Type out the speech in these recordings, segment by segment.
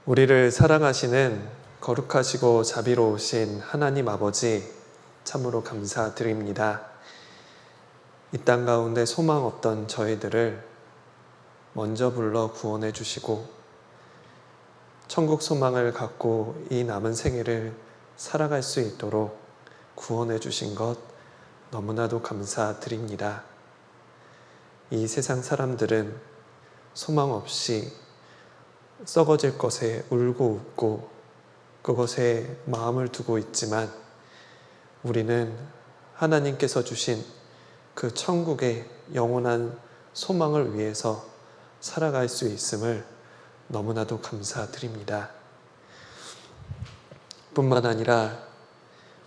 우리를 사랑하시는 거룩하시고 자비로우신 하나님 아버지, 참으로 감사드립니다. 이 땅 가운데 소망 없던 저희들을 먼저 불러 구원해 주시고 천국 소망을 갖고 이 남은 생애를 살아갈 수 있도록 구원해 주신 것 너무나도 감사드립니다. 이 세상 사람들은 소망 없이 썩어질 것에 울고 웃고 그것에 마음을 두고 있지만 우리는 하나님께서 주신 그 천국의 영원한 소망을 위해서 살아갈 수 있음을 너무나도 감사드립니다. 뿐만 아니라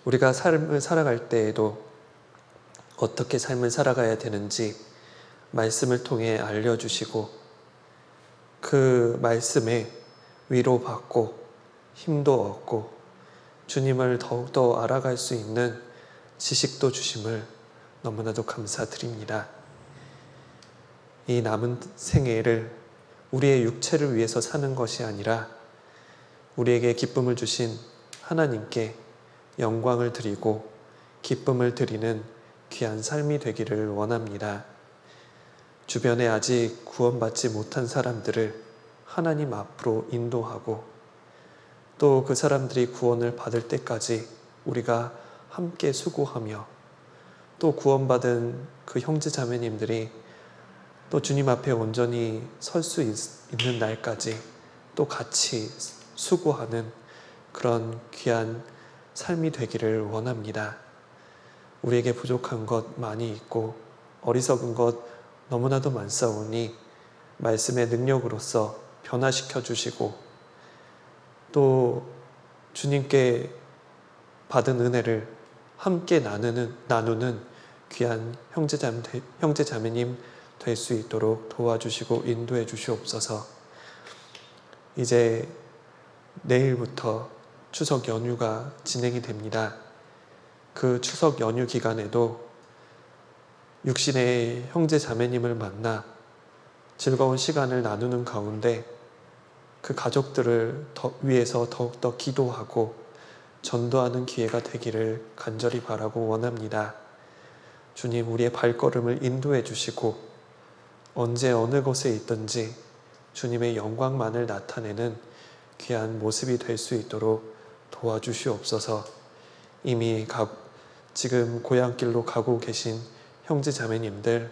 우리가 삶을 살아갈 때에도 어떻게 삶을 살아가야 되는지 말씀을 통해 알려주시고 그 말씀에 위로받고 힘도 얻고 주님을 더욱더 알아갈 수 있는 지식도 주심을 너무나도 감사드립니다. 이 남은 생애를 우리의 육체를 위해서 사는 것이 아니라 우리에게 기쁨을 주신 하나님께 영광을 드리고 기쁨을 드리는 귀한 삶이 되기를 원합니다. 주변에 아직 구원받지 못한 사람들을 하나님 앞으로 인도하고 또 그 사람들이 구원을 받을 때까지 우리가 함께 수고하며 또 구원받은 그 형제 자매님들이 또 주님 앞에 온전히 설 수 있는 날까지 또 같이 수고하는 그런 귀한 삶이 되기를 원합니다. 우리에게 부족한 것 많이 있고 어리석은 것 너무나도 많사오니 말씀의 능력으로서 변화시켜 주시고 또 주님께 받은 은혜를 함께 나누는 귀한 형제 자매님 될 수 있도록 도와주시고 인도해 주시옵소서. 이제 내일부터 추석 연휴가 진행이 됩니다. 그 추석 연휴 기간에도 육신의 형제 자매님을 만나 즐거운 시간을 나누는 가운데 그 가족들을 위해서 더욱더 기도하고 전도하는 기회가 되기를 간절히 바라고 원합니다. 주님, 우리의 발걸음을 인도해 주시고 언제 어느 곳에 있든지 주님의 영광만을 나타내는 귀한 모습이 될 수 있도록 도와주시옵소서. 이미 지금 고향길로 가고 계신 형제 자매님들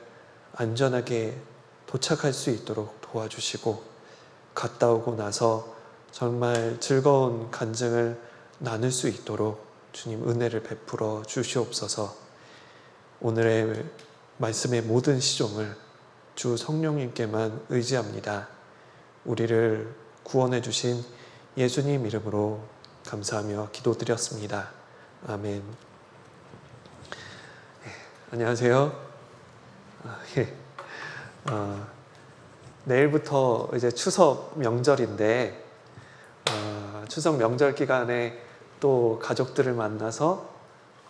안전하게 도착할 수 있도록 도와주시고 갔다 오고 나서 정말 즐거운 간증을 나눌 수 있도록 주님 은혜를 베풀어 주시옵소서. 오늘의 말씀의 모든 시종을 주 성령님께만 의지합니다. 우리를 구원해 주신 예수님 이름으로 감사하며 기도드렸습니다. 아멘. 안녕하세요. 내일부터 이제 추석 명절인데 추석 명절 기간에 또 가족들을 만나서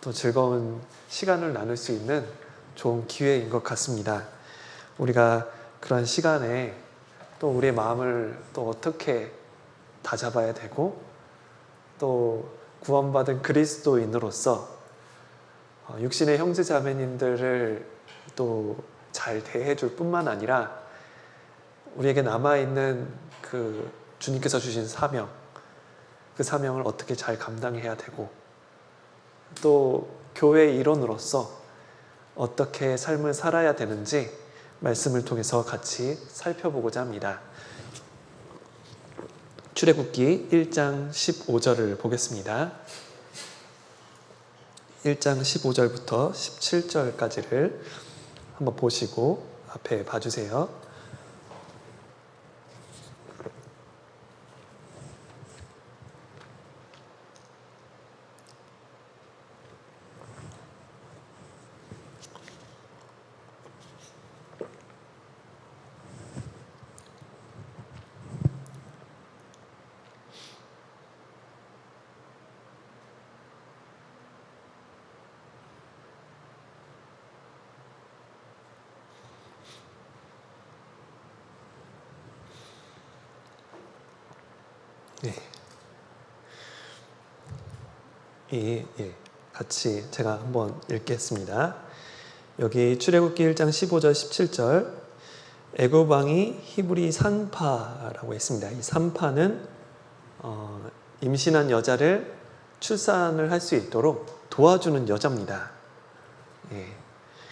또 즐거운 시간을 나눌 수 있는 좋은 기회인 것 같습니다. 우리가 그런 시간에 또 우리의 마음을 또 어떻게 다잡아야 되고 또 구원받은 그리스도인으로서 육신의 형제 자매님들을 또 잘 대해줄 뿐만 아니라 우리에게 남아있는 그 주님께서 주신 사명, 그 사명을 어떻게 잘 감당해야 되고 또 교회의 일원으로서 어떻게 삶을 살아야 되는지 말씀을 통해서 같이 살펴보고자 합니다. 출애굽기 1장 15절을 보겠습니다. 1장 15절부터 17절까지를 한번 보시고 앞에 봐주세요. 네. 같이 제가 한번 읽겠습니다. 여기 출애굽기 1장 15절 17절 애굽 왕이 히브리 산파라고 했습니다. 이 산파는 임신한 여자를 출산을 할 수 있도록 도와주는 여자입니다.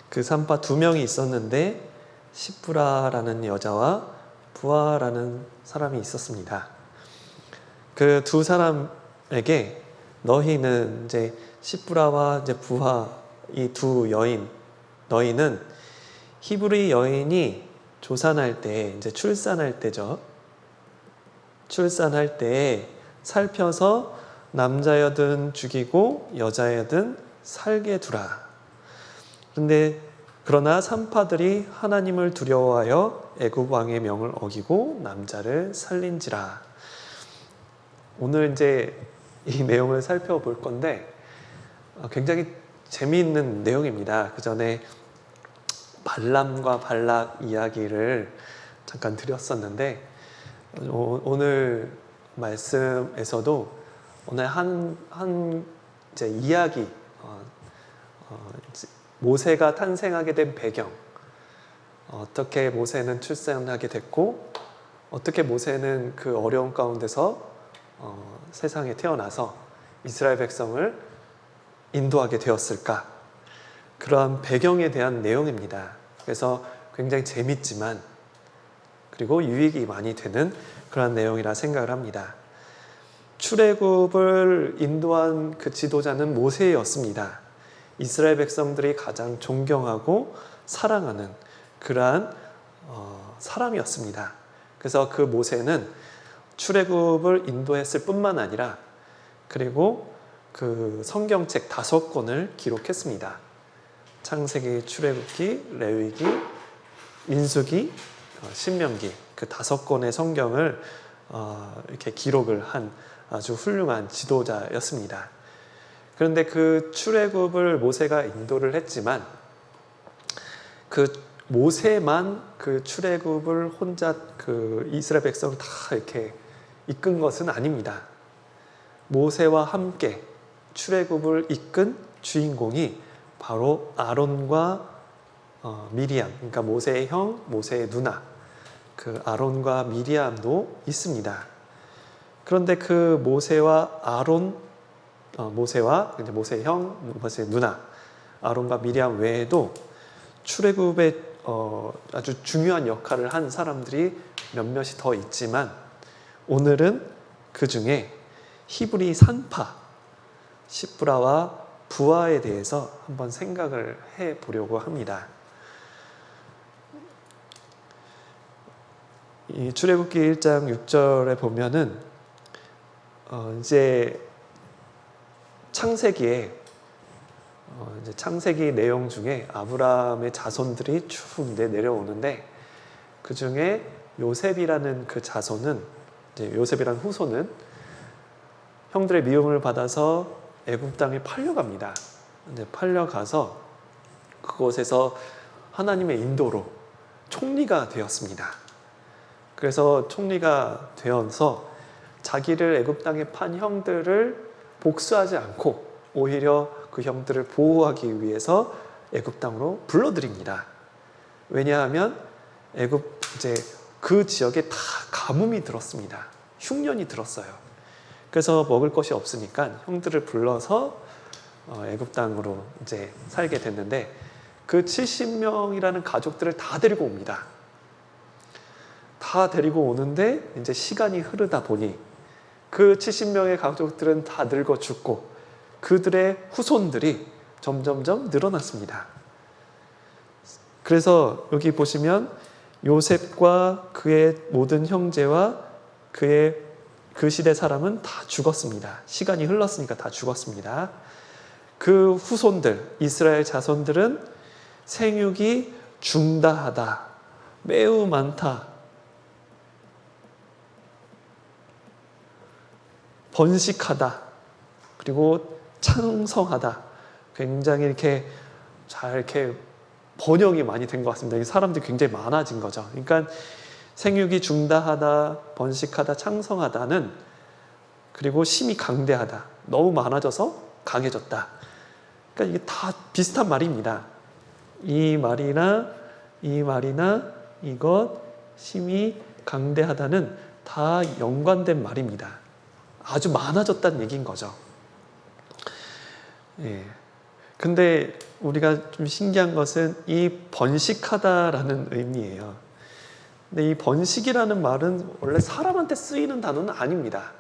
그 산파 2명이 있었는데 시프라라는 여자와 부하라는 사람이 있었습니다. 그 두 사람에게 너희는 이제 시프라와 이제 부하 이 두 여인 너희는 히브리 여인이 조산할 때 이제 출산할 때죠. 출산할 때 살펴서 남자여든 죽이고 여자여든 살게 두라. 그러나 산파들이 하나님을 두려워하여 애굽 왕의 명을 어기고 남자를 살린지라. 오늘 이제 이 내용을 살펴볼 건데 굉장히 재미있는 내용입니다. 그 전에 발람과 발락 이야기를 잠깐 드렸었는데 오늘 말씀에서도 오늘 한 이제 이야기 모세가 탄생하게 된 배경, 어떻게 모세는 출산하게 됐고 어떻게 모세는 그 어려운 가운데서 세상에 태어나서 이스라엘 백성을 인도하게 되었을까? 그러한 배경에 대한 내용입니다. 그래서 굉장히 재밌지만 그리고 유익이 많이 되는 그런 내용이라 생각을 합니다. 출애굽을 인도한 그 지도자는 모세였습니다. 이스라엘 백성들이 가장 존경하고 사랑하는 그러한 사람이었습니다. 그래서 그 모세는 출애굽을 인도했을 뿐만 아니라 그리고 그 성경책 5권을 기록했습니다. 창세기, 출애굽기, 레위기, 민수기, 신명기 그 5권의 성경을 이렇게 기록을 한 아주 훌륭한 지도자였습니다. 그런데 그 출애굽을 모세가 인도를 했지만 그 모세만 그 출애굽을 혼자 그 이스라엘 백성을 다 이렇게 이끈 것은 아닙니다. 모세와 함께 출애굽을 이끈 주인공이 바로 아론과 미리암, 그러니까 모세의 형, 모세의 누나, 그 아론과 미리암도 있습니다. 그런데 그 모세와 모세의 형, 모세의 누나, 아론과 미리암 외에도 출애굽에 아주 중요한 역할을 한 사람들이 몇몇이 더 있지만 오늘은 그 중에 히브리 산파, 시프라와 부하에 대해서 한번 생각을 해보려고 합니다. 이 출애굽기 1장 6절에 보면은 이제 창세기 내용 중에 아브라함의 자손들이 쭉 내려오는데 그 중에 요셉이라는 그 자손은 요셉이라는 후손은 형들의 미움을 받아서 애굽 땅에 팔려갑니다. 팔려가서 그곳에서 하나님의 인도로 총리가 되었습니다. 그래서 총리가 되어서 자기를 애굽 땅에 판 형들을 복수하지 않고 오히려 그 형들을 보호하기 위해서 애굽 땅으로 불러들입니다. 왜냐하면 애굽 그 지역에 다 가뭄이 들었습니다. 흉년이 들었어요. 그래서 먹을 것이 없으니까 형들을 불러서 애굽 땅으로 이제 살게 됐는데 그 70명이라는 가족들을 다 데리고 옵니다. 다 데리고 오는데 이제 시간이 흐르다 보니 그 70명의 가족들은 다 늙어 죽고 그들의 후손들이 점점점 늘어났습니다. 그래서 여기 보시면 요셉과 그의 모든 형제와 그 시대 사람은 다 죽었습니다. 시간이 흘렀으니까 다 죽었습니다. 그 후손들, 이스라엘 자손들은 생육이 중다하다, 매우 많다, 번식하다, 그리고 창성하다. 굉장히 이렇게 번영이 많이 된 것 같습니다. 사람들이 굉장히 많아진 거죠. 그러니까 생육이 중다하다, 번식하다, 창성하다는 그리고 심히 강대하다. 너무 많아져서 강해졌다. 그러니까 이게 다 비슷한 말입니다. 이 말이나 이것 심히 강대하다는 다 연관된 말입니다. 아주 많아졌다는 얘기인 거죠. 예. 근데 우리가 좀 신기한 것은 이 번식하다라는 의미예요. 근데 이 번식이라는 말은 원래 사람한테 쓰이는 단어는 아닙니다.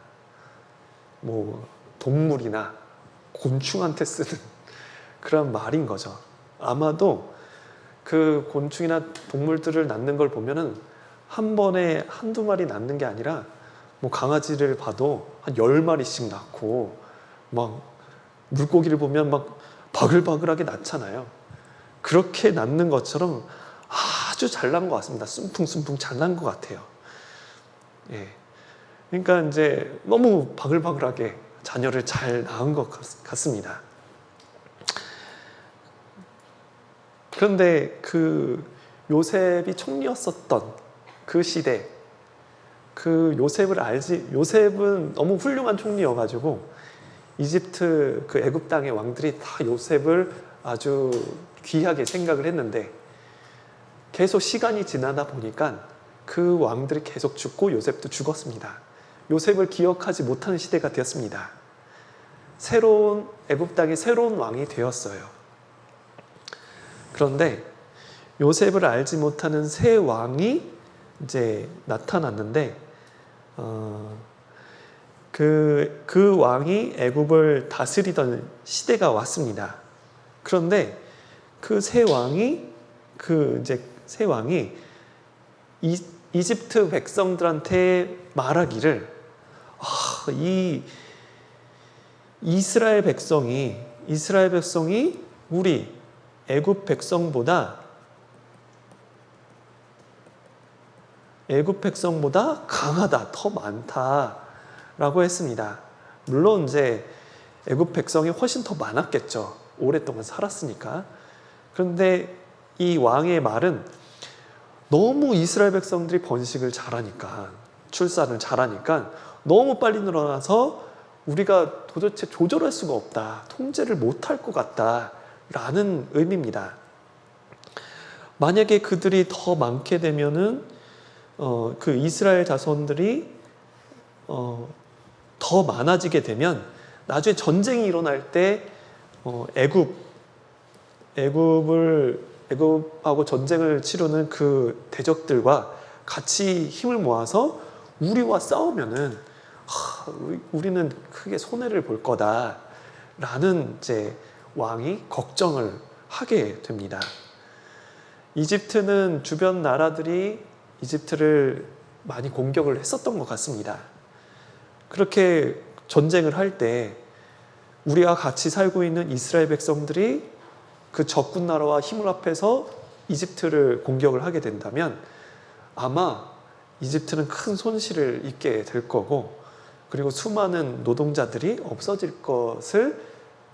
뭐 동물이나 곤충한테 쓰는 그런 말인 거죠. 아마도 그 곤충이나 동물들을 낳는 걸 보면은 한 번에 한두 마리 낳는 게 아니라 뭐 강아지를 봐도 한 10마리씩 낳고 막 물고기를 보면 막 바글바글하게 낳잖아요. 그렇게 낳는 것처럼 아주 잘 낳은 것 같습니다. 숨풍숨풍 잘 낳은 것 같아요. 예. 그러니까 이제 너무 바글바글하게 자녀를 잘 낳은 것 같습니다. 그런데 그 요셉이 총리였었던 그 시대, 요셉은 너무 훌륭한 총리여가지고 이집트 그 애굽 땅의 왕들이 다 요셉을 아주 귀하게 생각을 했는데 계속 시간이 지나다 보니까 그 왕들이 계속 죽고 요셉도 죽었습니다. 요셉을 기억하지 못하는 시대가 되었습니다. 애굽 땅에 새로운 왕이 되었어요. 그런데 요셉을 알지 못하는 새 왕이 이제 나타났는데 그 왕이 애굽을 다스리던 시대가 왔습니다. 그런데 그 새 왕이 이집트 백성들한테 말하기를 이 이스라엘 백성이 우리 애굽 백성보다 강하다, 더 많다라고 했습니다. 물론 이제 애굽 백성이 훨씬 더 많았겠죠. 오랫동안 살았으니까. 그런데 이 왕의 말은 너무 이스라엘 백성들이 번식을 잘하니까, 출산을 잘하니까 너무 빨리 늘어나서 우리가 도대체 조절할 수가 없다, 통제를 못할 것 같다라는 의미입니다. 만약에 그들이 더 많게 되면은 그 이스라엘 자손들이 더 많아지게 되면 나중에 전쟁이 일어날 때 애굽하고 전쟁을 치르는 그 대적들과 같이 힘을 모아서 우리와 싸우면은 우리는 크게 손해를 볼 거다라는 이제 왕이 걱정을 하게 됩니다. 이집트는 주변 나라들이 이집트를 많이 공격을 했었던 것 같습니다. 그렇게 전쟁을 할 때 우리와 같이 살고 있는 이스라엘 백성들이 그 적군 나라와 힘을 합해서 이집트를 공격을 하게 된다면 아마 이집트는 큰 손실을 입게 될 거고, 그리고 수많은 노동자들이 없어질 것을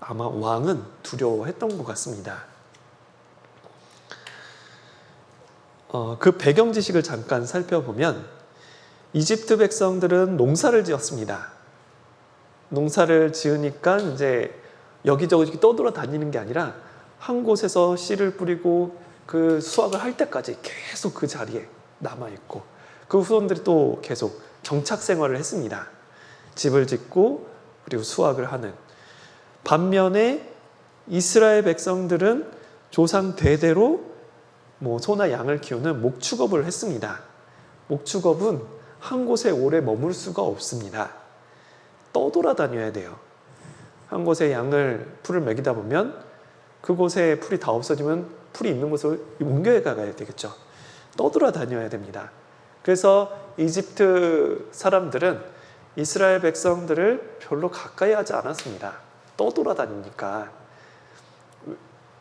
아마 왕은 두려워했던 것 같습니다. 그 배경 지식을 잠깐 살펴보면 이집트 백성들은 농사를 지었습니다. 농사를 지으니까 이제 여기저기 떠돌아다니는 게 아니라 한 곳에서 씨를 뿌리고 그 수확을 할 때까지 계속 그 자리에 남아있고, 그 후손들이 또 계속 정착 생활을 했습니다. 집을 짓고 그리고 수확을 하는. 반면에 이스라엘 백성들은 조상 대대로 소나 양을 키우는 목축업을 했습니다. 목축업은 한 곳에 오래 머물 수가 없습니다. 떠돌아다녀야 돼요. 한 곳에 풀을 먹이다 보면 그곳에 풀이 다 없어지면 풀이 있는 곳을 옮겨 가야 되겠죠. 떠돌아다녀야 됩니다. 그래서 이집트 사람들은 이스라엘 백성들을 별로 가까이 하지 않았습니다. 떠돌아다니니까.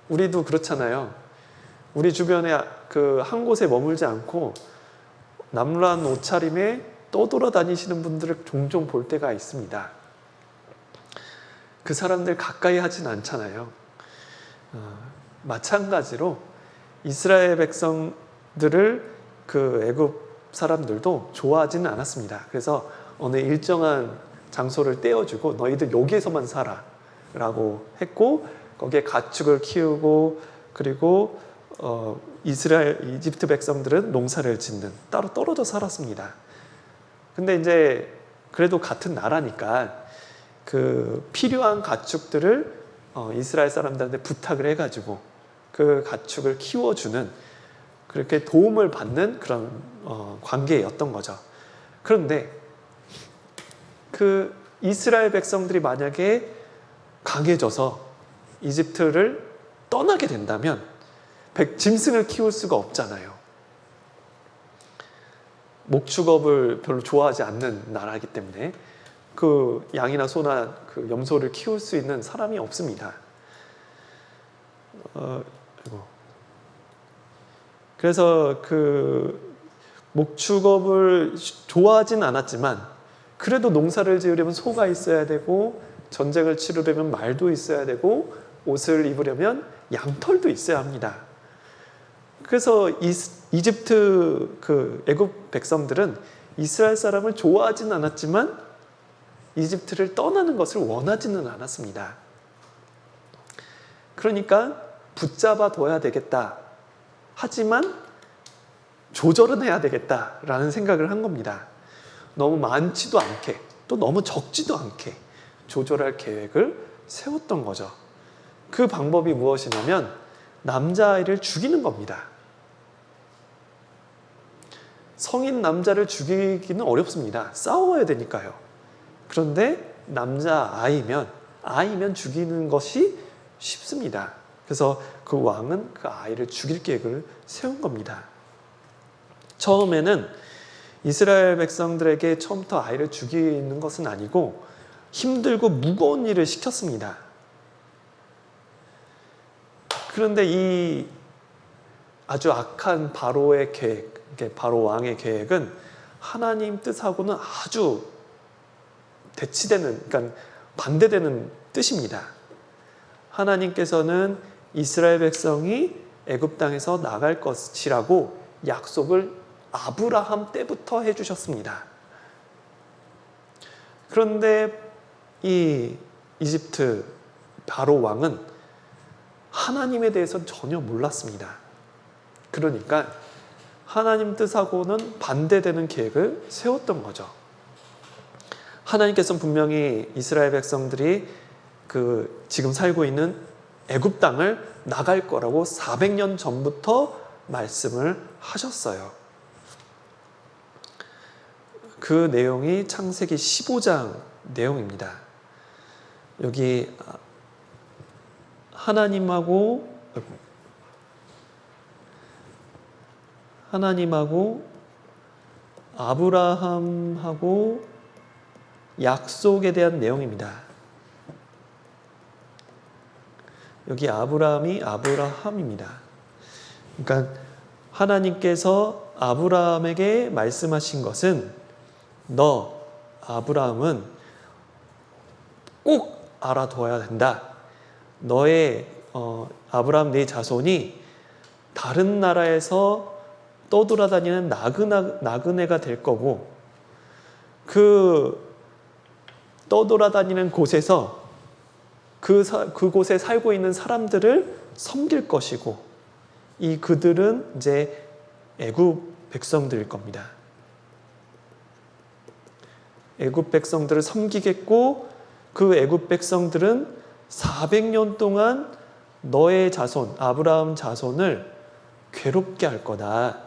우리도 그렇잖아요. 우리 주변에 그 한 곳에 머물지 않고 남란 옷차림에 떠돌아다니시는 분들을 종종 볼 때가 있습니다. 그 사람들 가까이 하진 않잖아요. 마찬가지로 이스라엘 백성들을 그 애굽 사람들도 좋아하지는 않았습니다. 그래서 어느 일정한 장소를 떼어주고 너희들 여기에서만 살아 라고 했고, 거기에 가축을 키우고, 그리고 이집트 백성들은 농사를 짓는, 따로 떨어져 살았습니다. 근데 이제 그래도 같은 나라니까 그 필요한 가축들을 이스라엘 사람들한테 부탁을 해가지고 그 가축을 키워주는, 그렇게 도움을 받는 그런 관계였던 거죠. 그런데 그 이스라엘 백성들이 만약에 강해져서 이집트를 떠나게 된다면 짐승을 키울 수가 없잖아요. 목축업을 별로 좋아하지 않는 나라이기 때문에 그 양이나 소나 그 염소를 키울 수 있는 사람이 없습니다. 그래서 그 목축업을 좋아하진 않았지만 그래도 농사를 지으려면 소가 있어야 되고, 전쟁을 치르려면 말도 있어야 되고, 옷을 입으려면 양털도 있어야 합니다. 그래서 이집트 그 애굽 백성들은 이스라엘 사람을 좋아하진 않았지만 이집트를 떠나는 것을 원하지는 않았습니다. 그러니까 붙잡아 둬야 되겠다. 하지만 조절은 해야 되겠다라는 생각을 한 겁니다. 너무 많지도 않게, 또 너무 적지도 않게 조절할 계획을 세웠던 거죠. 그 방법이 무엇이냐면 남자아이를 죽이는 겁니다. 성인 남자를 죽이기는 어렵습니다. 싸워야 되니까요. 그런데 아이면 죽이는 것이 쉽습니다. 그래서 그 왕은 그 아이를 죽일 계획을 세운 겁니다. 처음에는 이스라엘 백성들에게 처음부터 아이를 죽이는 것은 아니고 힘들고 무거운 일을 시켰습니다. 그런데 이 아주 악한 바로의 계획, 바로 왕의 계획은 하나님 뜻하고는 아주 대치되는, 그러니까 반대되는 뜻입니다. 하나님께서는 이스라엘 백성이 애굽 땅에서 나갈 것이라고 약속을 아브라함 때부터 해주셨습니다. 그런데 이 이집트 바로 왕은 하나님에 대해서는 전혀 몰랐습니다. 그러니까 하나님 뜻하고는 반대되는 계획을 세웠던 거죠. 하나님께서는 분명히 이스라엘 백성들이 그 지금 살고 있는 애굽 땅을 나갈 거라고 400년 전부터 말씀을 하셨어요. 그 내용이 창세기 15장 내용입니다. 여기 하나님하고 아브라함하고 약속에 대한 내용입니다. 여기 아브라함입니다. 그러니까 하나님께서 아브라함에게 말씀하신 것은 너 아브라함은 꼭 알아둬야 된다. 너의 아브라함 네 자손이 다른 나라에서 떠돌아다니는 나그네가 될 거고, 그 떠돌아다니는 곳에서 그곳에 살고 있는 사람들을 섬길 것이고, 이 그들은 이제 애굽 백성들일 겁니다. 애굽 백성들을 섬기겠고, 그 애굽 백성들은 400년 동안 너의 자손, 아브라함 자손을 괴롭게 할 거다.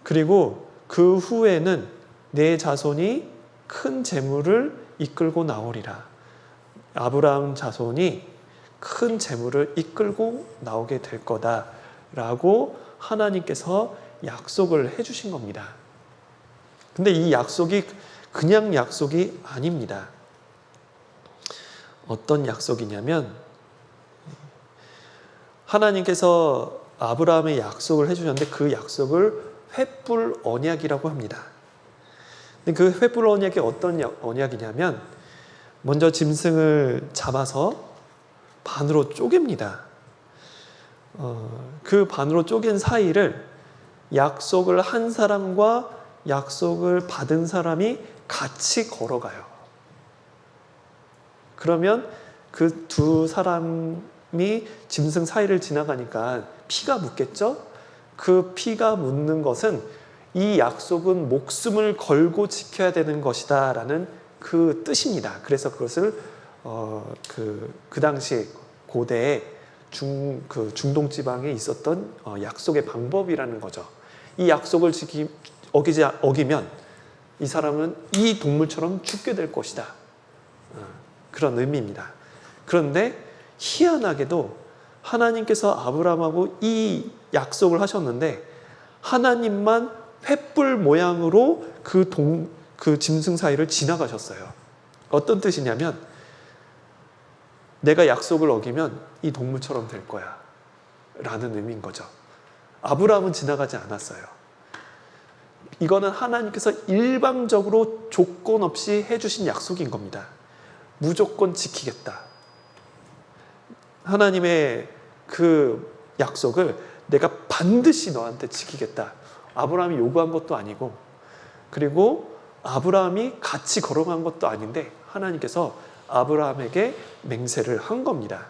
그리고 그 후에는 내 자손이 큰 재물을 이끌고 나오리라. 아브라함 자손이 큰 재물을 이끌고 나오게 될 거다라고 하나님께서 약속을 해주신 겁니다. 근데 이 약속이 그냥 약속이 아닙니다. 어떤 약속이냐면 하나님께서 아브라함의 약속을 해주셨는데 그 약속을 횃불 언약이라고 합니다. 근데 그 횃불 언약이 어떤 언약이냐면 먼저 짐승을 잡아서 반으로 쪼갭니다. 그 반으로 쪼갠 사이를 약속을 한 사람과 약속을 받은 사람이 같이 걸어가요. 그러면 그 두 사람이 짐승 사이를 지나가니까 피가 묻겠죠? 그 피가 묻는 것은 이 약속은 목숨을 걸고 지켜야 되는 것이다 라는 그 뜻입니다. 그래서 그것을 그 당시 고대에 중동 지방에 있었던 약속의 방법이라는 거죠. 이 약속을 어기면 이 사람은 이 동물처럼 죽게 될 것이다. 그런 의미입니다. 그런데 희한하게도 하나님께서 아브라함하고 이 약속을 하셨는데 하나님만 횃불 모양으로 그 짐승 사이를 지나가셨어요. 어떤 뜻이냐면 내가 약속을 어기면 이 동물처럼 될 거야 라는 의미인 거죠. 아브라함은 지나가지 않았어요. 이거는 하나님께서 일방적으로 조건 없이 해주신 약속인 겁니다. 무조건 지키겠다. 하나님의 그 약속을 내가 반드시 너한테 지키겠다. 아브라함이 요구한 것도 아니고, 그리고 아브라함이 같이 걸어간 것도 아닌데 하나님께서 아브라함에게 맹세를 한 겁니다.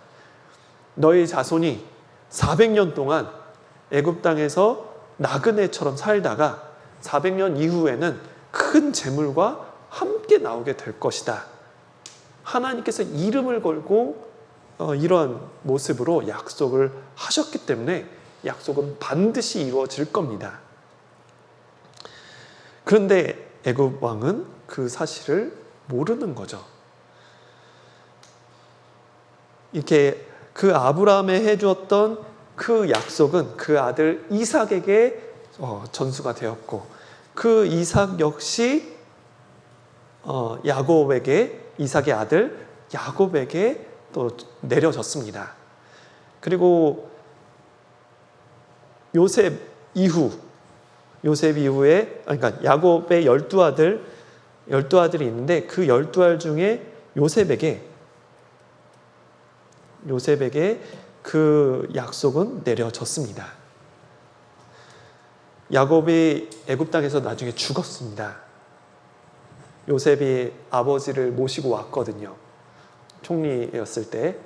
너희 자손이 400년 동안 애굽 땅에서 나그네처럼 살다가 400년 이후에는 큰 재물과 함께 나오게 될 것이다. 하나님께서 이름을 걸고 이런 모습으로 약속을 하셨기 때문에 약속은 반드시 이루어질 겁니다. 그런데 애굽 왕은 그 사실을 모르는 거죠. 이렇게 그 아브라함에 해주었던 그 약속은 그 아들 이삭에게 전수가 되었고, 그 이삭 역시 이삭의 아들 야곱에게 또 내려졌습니다. 그리고 요셉 이후에, 그러니까 야곱의 12아들이 있는데 그 12알 중에 요셉에게 그 약속은 내려졌습니다. 야곱이 애굽 땅에서 나중에 죽었습니다. 요셉이 아버지를 모시고 왔거든요. 총리였을 때.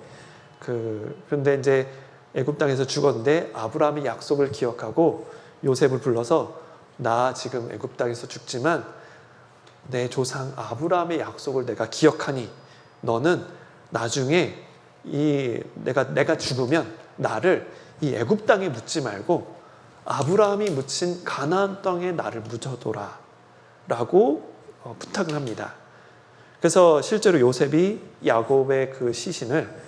그런데 이제 애굽 땅에서 죽었는데 아브라함의 약속을 기억하고 요셉을 불러서 나 지금 애굽 땅에서 죽지만 내 조상 아브라함의 약속을 내가 기억하니 너는 나중에 내가 죽으면 나를 이 애굽 땅에 묻지 말고 아브라함이 묻힌 가나안 땅에 나를 묻어둬라 라고 부탁을 합니다. 그래서 실제로 요셉이 야곱의 그 시신을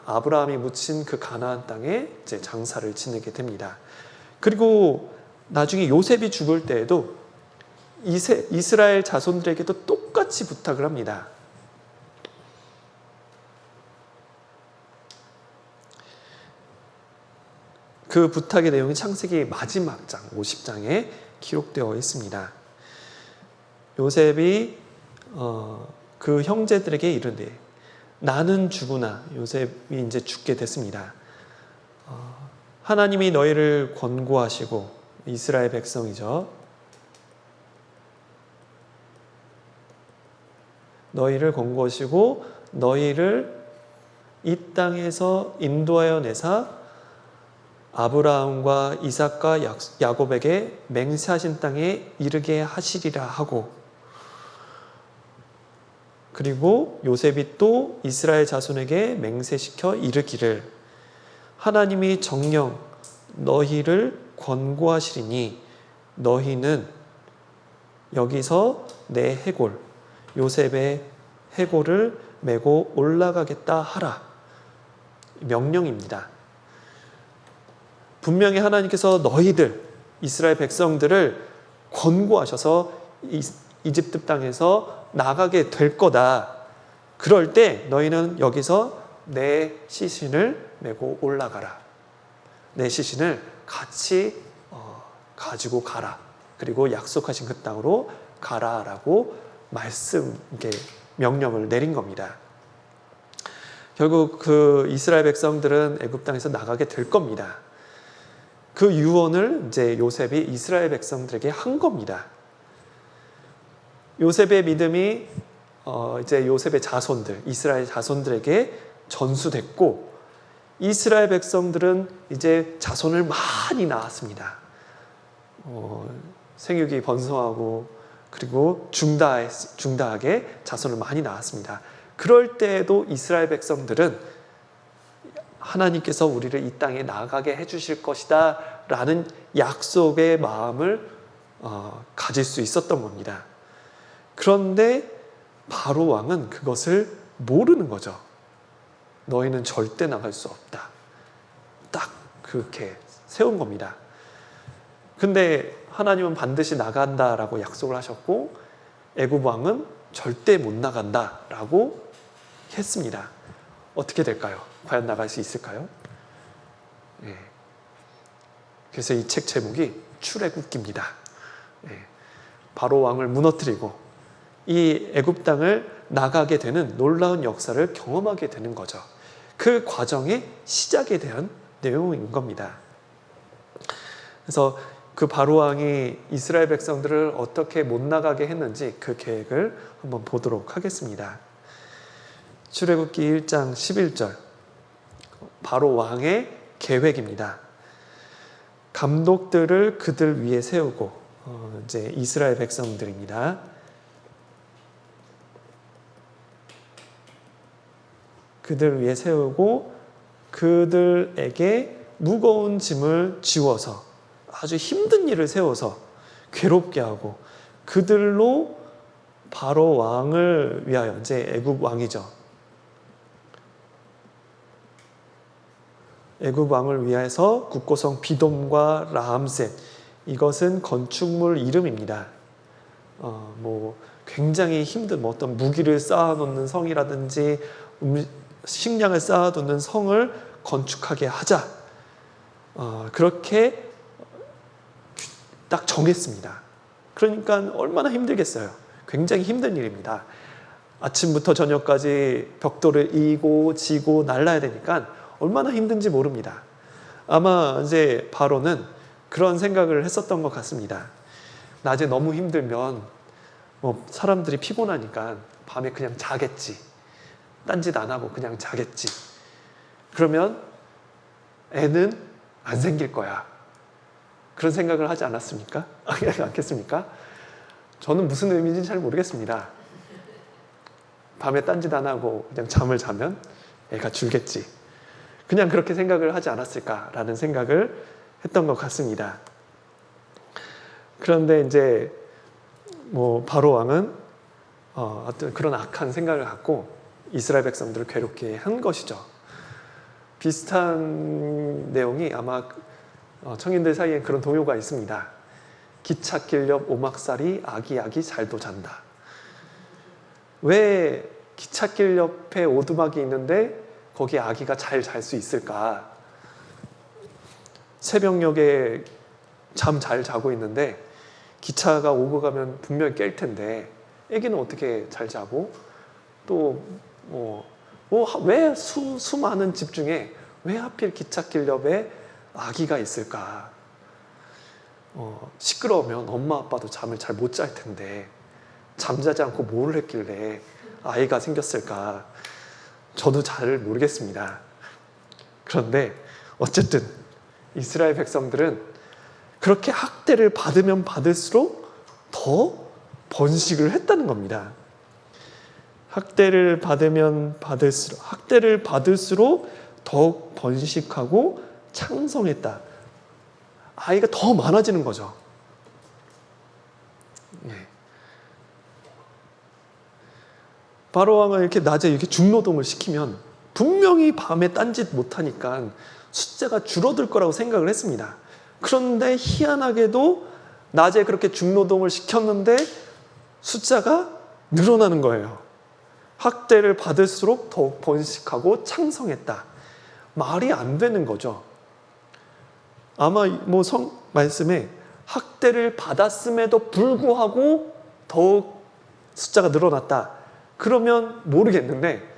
아브라함이 묻힌 그 가나안 땅에 이제 장사를 지내게 됩니다. 그리고 나중에 요셉이 죽을 때에도 이스라엘 자손들에게도 똑같이 부탁을 합니다. 그 부탁의 내용이 창세기 마지막 장 50장에 기록되어 있습니다. 요셉이 그 형제들에게 이르되 나는 죽으나, 요셉이 이제 죽게 됐습니다. 하나님이 너희를 권고하시고, 이스라엘 백성이죠. 너희를 권고하시고 너희를 이 땅에서 인도하여 내사 아브라함과 이삭과 야곱에게 맹세하신 땅에 이르게 하시리라 하고, 그리고 요셉이 또 이스라엘 자손에게 맹세시켜 이르기를 하나님이 정녕 너희를 권고하시리니 너희는 여기서 내 해골 요셉의 해골을 메고 올라가겠다 하라. 명령입니다. 분명히 하나님께서 너희들 이스라엘 백성들을 권고하셔서 이집트 땅에서 나가게 될 거다. 그럴 때 너희는 여기서 내 시신을 메고 올라가라. 내 시신을 같이 가지고 가라. 그리고 약속하신 그 땅으로 가라라고 명령을 내린 겁니다. 결국 그 이스라엘 백성들은 애굽 땅에서 나가게 될 겁니다. 그 유언을 이제 요셉이 이스라엘 백성들에게 한 겁니다. 요셉의 믿음이 이제 요셉의 자손들, 이스라엘 자손들에게 전수됐고, 이스라엘 백성들은 이제 자손을 많이 낳았습니다. 생육이 번성하고 그리고 중다하게 자손을 많이 낳았습니다. 그럴 때에도 이스라엘 백성들은 하나님께서 우리를 이 땅에 나가게 해주실 것이다 라는 약속의 마음을 가질 수 있었던 겁니다. 그런데 바로 왕은 그것을 모르는 거죠. 너희는 절대 나갈 수 없다. 딱 그렇게 세운 겁니다. 근데 하나님은 반드시 나간다라고 약속을 하셨고, 애굽 왕은 절대 못 나간다라고 했습니다. 어떻게 될까요? 과연 나갈 수 있을까요? 네. 그래서 이 책 제목이 출애굽기입니다. 네. 바로 왕을 무너뜨리고 이 애굽 땅을 나가게 되는 놀라운 역사를 경험하게 되는 거죠. 그 과정의 시작에 대한 내용인 겁니다. 그래서 그 바로 왕이 이스라엘 백성들을 어떻게 못 나가게 했는지 그 계획을 한번 보도록 하겠습니다. 출애굽기 1장 11절, 바로 왕의 계획입니다. 감독들을 그들 위에 세우고, 이제 이스라엘 백성들입니다. 그들 위에 세우고 그들에게 무거운 짐을 지워서, 아주 힘든 일을 세워서 괴롭게 하고, 그들로 바로 왕을 위하여, 이제 애굽 왕이죠. 애굽 왕을 위해서 국고성 비돔과 라암셋, 이것은 건축물 이름입니다. 굉장히 힘든 어떤 무기를 쌓아놓는 성이라든지 식량을 쌓아두는 성을 건축하게 하자. 그렇게 딱 정했습니다. 그러니까 얼마나 힘들겠어요. 굉장히 힘든 일입니다. 아침부터 저녁까지 벽돌을 이고 지고 날라야 되니까 얼마나 힘든지 모릅니다. 아마 이제 바로는 그런 생각을 했었던 것 같습니다. 낮에 너무 힘들면 사람들이 피곤하니까 밤에 그냥 자겠지. 딴짓 안 하고 그냥 자겠지. 그러면 애는 안 생길 거야. 그런 생각을 하지 않았습니까? 않겠습니까? 저는 무슨 의미인지 잘 모르겠습니다. 밤에 딴짓 안 하고 그냥 잠을 자면 애가 줄겠지. 그냥 그렇게 생각을 하지 않았을까라는 생각을 했던 것 같습니다. 그런데 이제 바로 왕은 어떤 그런 악한 생각을 갖고 이스라엘 백성들을 괴롭게 한 것이죠. 비슷한 내용이 아마 청인들 사이에 그런 동요가 있습니다. 기찻길 옆 오막살이 아기아기 잘도 잔다. 왜 기찻길 옆에 오두막이 있는데 거기에 아기가 잘 잘 수 있을까? 새벽녘에 잠 잘 자고 있는데 기차가 오고 가면 분명히 깰 텐데 아기는 어떻게 잘 자고, 또 왜 수많은 집 중에 왜 하필 기찻길 옆에 아기가 있을까? 시끄러우면 엄마 아빠도 잠을 잘 못 잘 텐데 잠자지 않고 뭘 했길래 아이가 생겼을까? 저도 잘 모르겠습니다. 그런데 어쨌든 이스라엘 백성들은 그렇게 학대를 받으면 받을수록 더 번식을 했다는 겁니다. 학대를 받을수록 더욱 번식하고 창성했다. 아이가 더 많아지는 거죠. 바로 왕은 이렇게 낮에 이렇게 중노동을 시키면 분명히 밤에 딴짓 못하니까 숫자가 줄어들 거라고 생각을 했습니다. 그런데 희한하게도 낮에 그렇게 중노동을 시켰는데 숫자가 늘어나는 거예요. 학대를 받을수록 더욱 번식하고 창성했다. 말이 안 되는 거죠. 아마 말씀에 학대를 받았음에도 불구하고 더욱 숫자가 늘어났다. 그러면 모르겠는데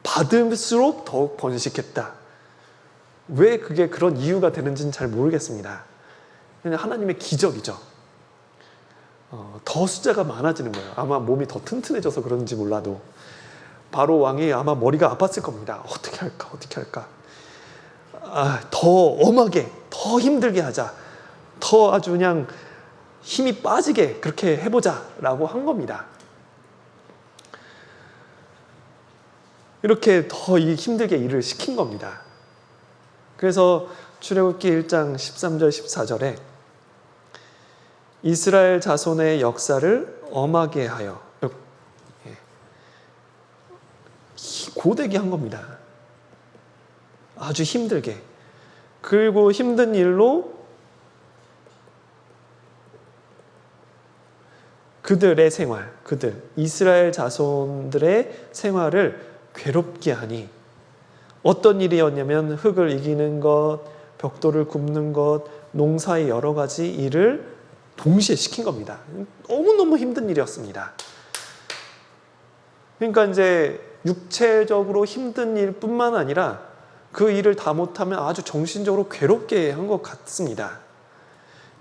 받을수록 더욱 번식했다. 왜 그게 그런 이유가 되는지는 잘 모르겠습니다. 그냥 하나님의 기적이죠. 더 숫자가 많아지는 거예요. 아마 몸이 더 튼튼해져서 그런지 몰라도 바로 왕이 아마 머리가 아팠을 겁니다. 어떻게 할까? 더 엄하게, 더 힘들게 하자. 더 아주 그냥 힘이 빠지게 그렇게 해보자라고 한 겁니다. 이렇게 더 힘들게 일을 시킨 겁니다. 그래서 출애굽기 1장 13절 14절에 이스라엘 자손의 역사를 엄하게 하여 고되게 한 겁니다. 아주 힘들게. 그리고 힘든 일로 그들의 생활, 이스라엘 자손들의 생활을 괴롭게 하니 어떤 일이었냐면 흙을 이기는 것, 벽돌을 굽는 것, 농사의 여러 가지 일을 동시에 시킨 겁니다. 너무너무 힘든 일이었습니다. 그러니까 이제 육체적으로 힘든 일뿐만 아니라 그 일을 다 못하면 아주 정신적으로 괴롭게 한 것 같습니다.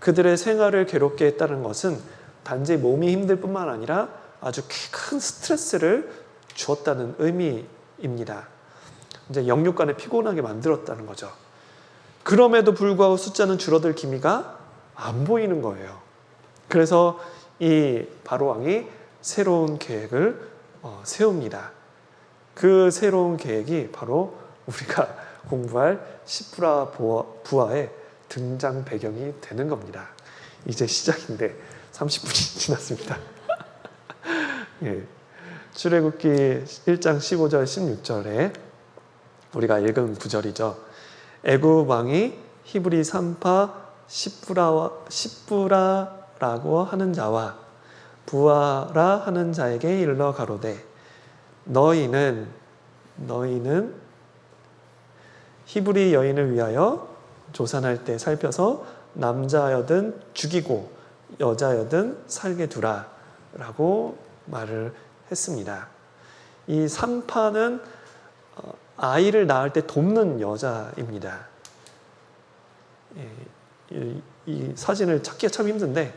그들의 생활을 괴롭게 했다는 것은 단지 몸이 힘들 뿐만 아니라 아주 큰 스트레스를 주었다는 의미입니다. 이제 영육간에 피곤하게 만들었다는 거죠. 그럼에도 불구하고 숫자는 줄어들 기미가 안 보이는 거예요. 그래서 이 바로 왕이 새로운 계획을 세웁니다. 그 새로운 계획이 바로 우리가 공부할 시프라 부하의 등장 배경이 되는 겁니다. 이제 시작인데 30분이 지났습니다. 예. 출애굽기 1장 15절 16절에 우리가 읽은 구절이죠. 애굽 왕이 히브리 산파 시프라라고 하는 자와 부하라 하는 자에게 일러 가로되 너희는 히브리 여인을 위하여 조산할 때 살펴서 남자여든 죽이고 여자여든 살게 두라 라고 말을 했습니다. 이 산파는 아이를 낳을 때 돕는 여자입니다. 이 사진을 찾기가 참 힘든데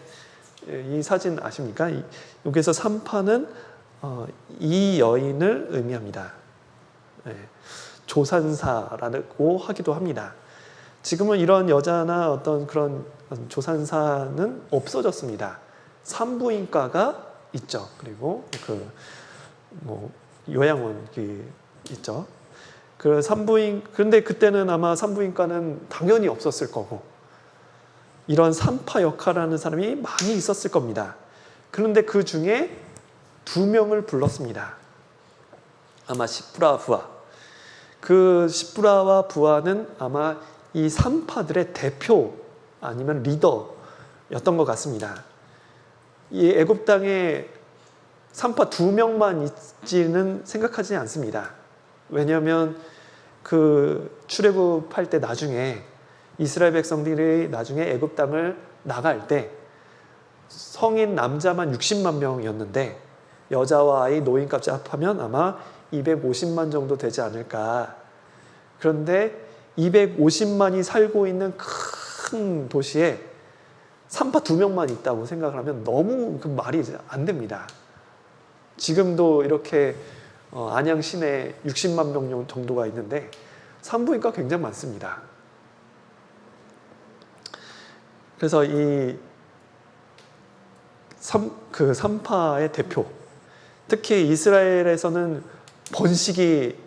이 사진 아십니까? 여기서 산파는 이 여인을 의미합니다. 조산사라고 하기도 합니다. 지금은 이런 여자나 어떤 그런 조산사는 없어졌습니다. 산부인과가 있죠. 그리고 요양원이 있죠. 그런데 그때는 아마 산부인과는 당연히 없었을 거고 이런 산파 역할을 하는 사람이 많이 있었을 겁니다. 그런데 그 중에 2명을 불렀습니다. 아마 시프라 부하. 그 시프라와 부하는 아마 이 산파들의 대표 아니면 리더였던 것 같습니다. 이 애굽 땅에 산파 2명만 있지는 생각하지 않습니다. 왜냐하면 그 출애굽할 때 나중에 이스라엘 백성들이 나중에 애굽 땅을 나갈 때 성인 남자만 60만 명이었는데 여자와 아이 노인까지 합하면 아마 250만 정도 되지 않을까. 그런데 250만이 살고 있는 큰 도시에 산파 2명만 있다고 생각을 하면 너무 그 말이 안 됩니다. 지금도 이렇게 안양 시내에 60만 명 정도가 있는데 산부인과 굉장히 많습니다. 그래서 그 산파의 대표, 특히 이스라엘에서는 번식이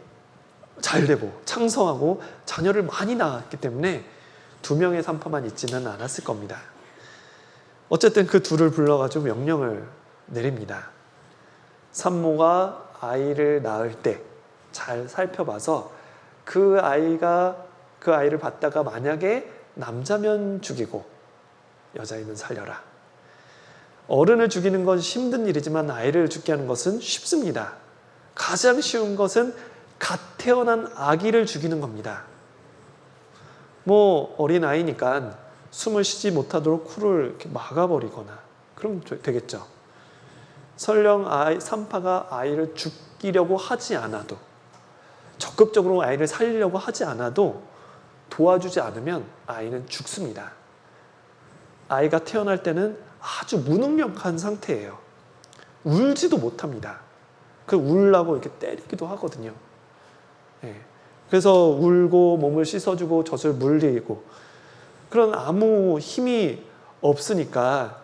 잘 되고 창성하고 자녀를 많이 낳았기 때문에 2명의 산파만 있지는 않았을 겁니다. 어쨌든 그 둘을 불러가지고 명령을 내립니다. 산모가 아이를 낳을 때 잘 살펴봐서 그 아이를 받다가 만약에 남자면 죽이고 여자이면 살려라. 어른을 죽이는 건 힘든 일이지만 아이를 죽게 하는 것은 쉽습니다. 가장 쉬운 것은 갓 태어난 아기를 죽이는 겁니다. 어린 아이니까 숨을 쉬지 못하도록 코를 이렇게 막아버리거나 그러면 되겠죠. 설령 산파가 아이를 죽이려고 하지 않아도 적극적으로 아이를 살리려고 하지 않아도 도와주지 않으면 아이는 죽습니다. 아이가 태어날 때는 아주 무능력한 상태예요. 울지도 못합니다. 그 울라고 이렇게 때리기도 하거든요. 예. 그래서 울고 몸을 씻어주고 젖을 물리고 그런 아무 힘이 없으니까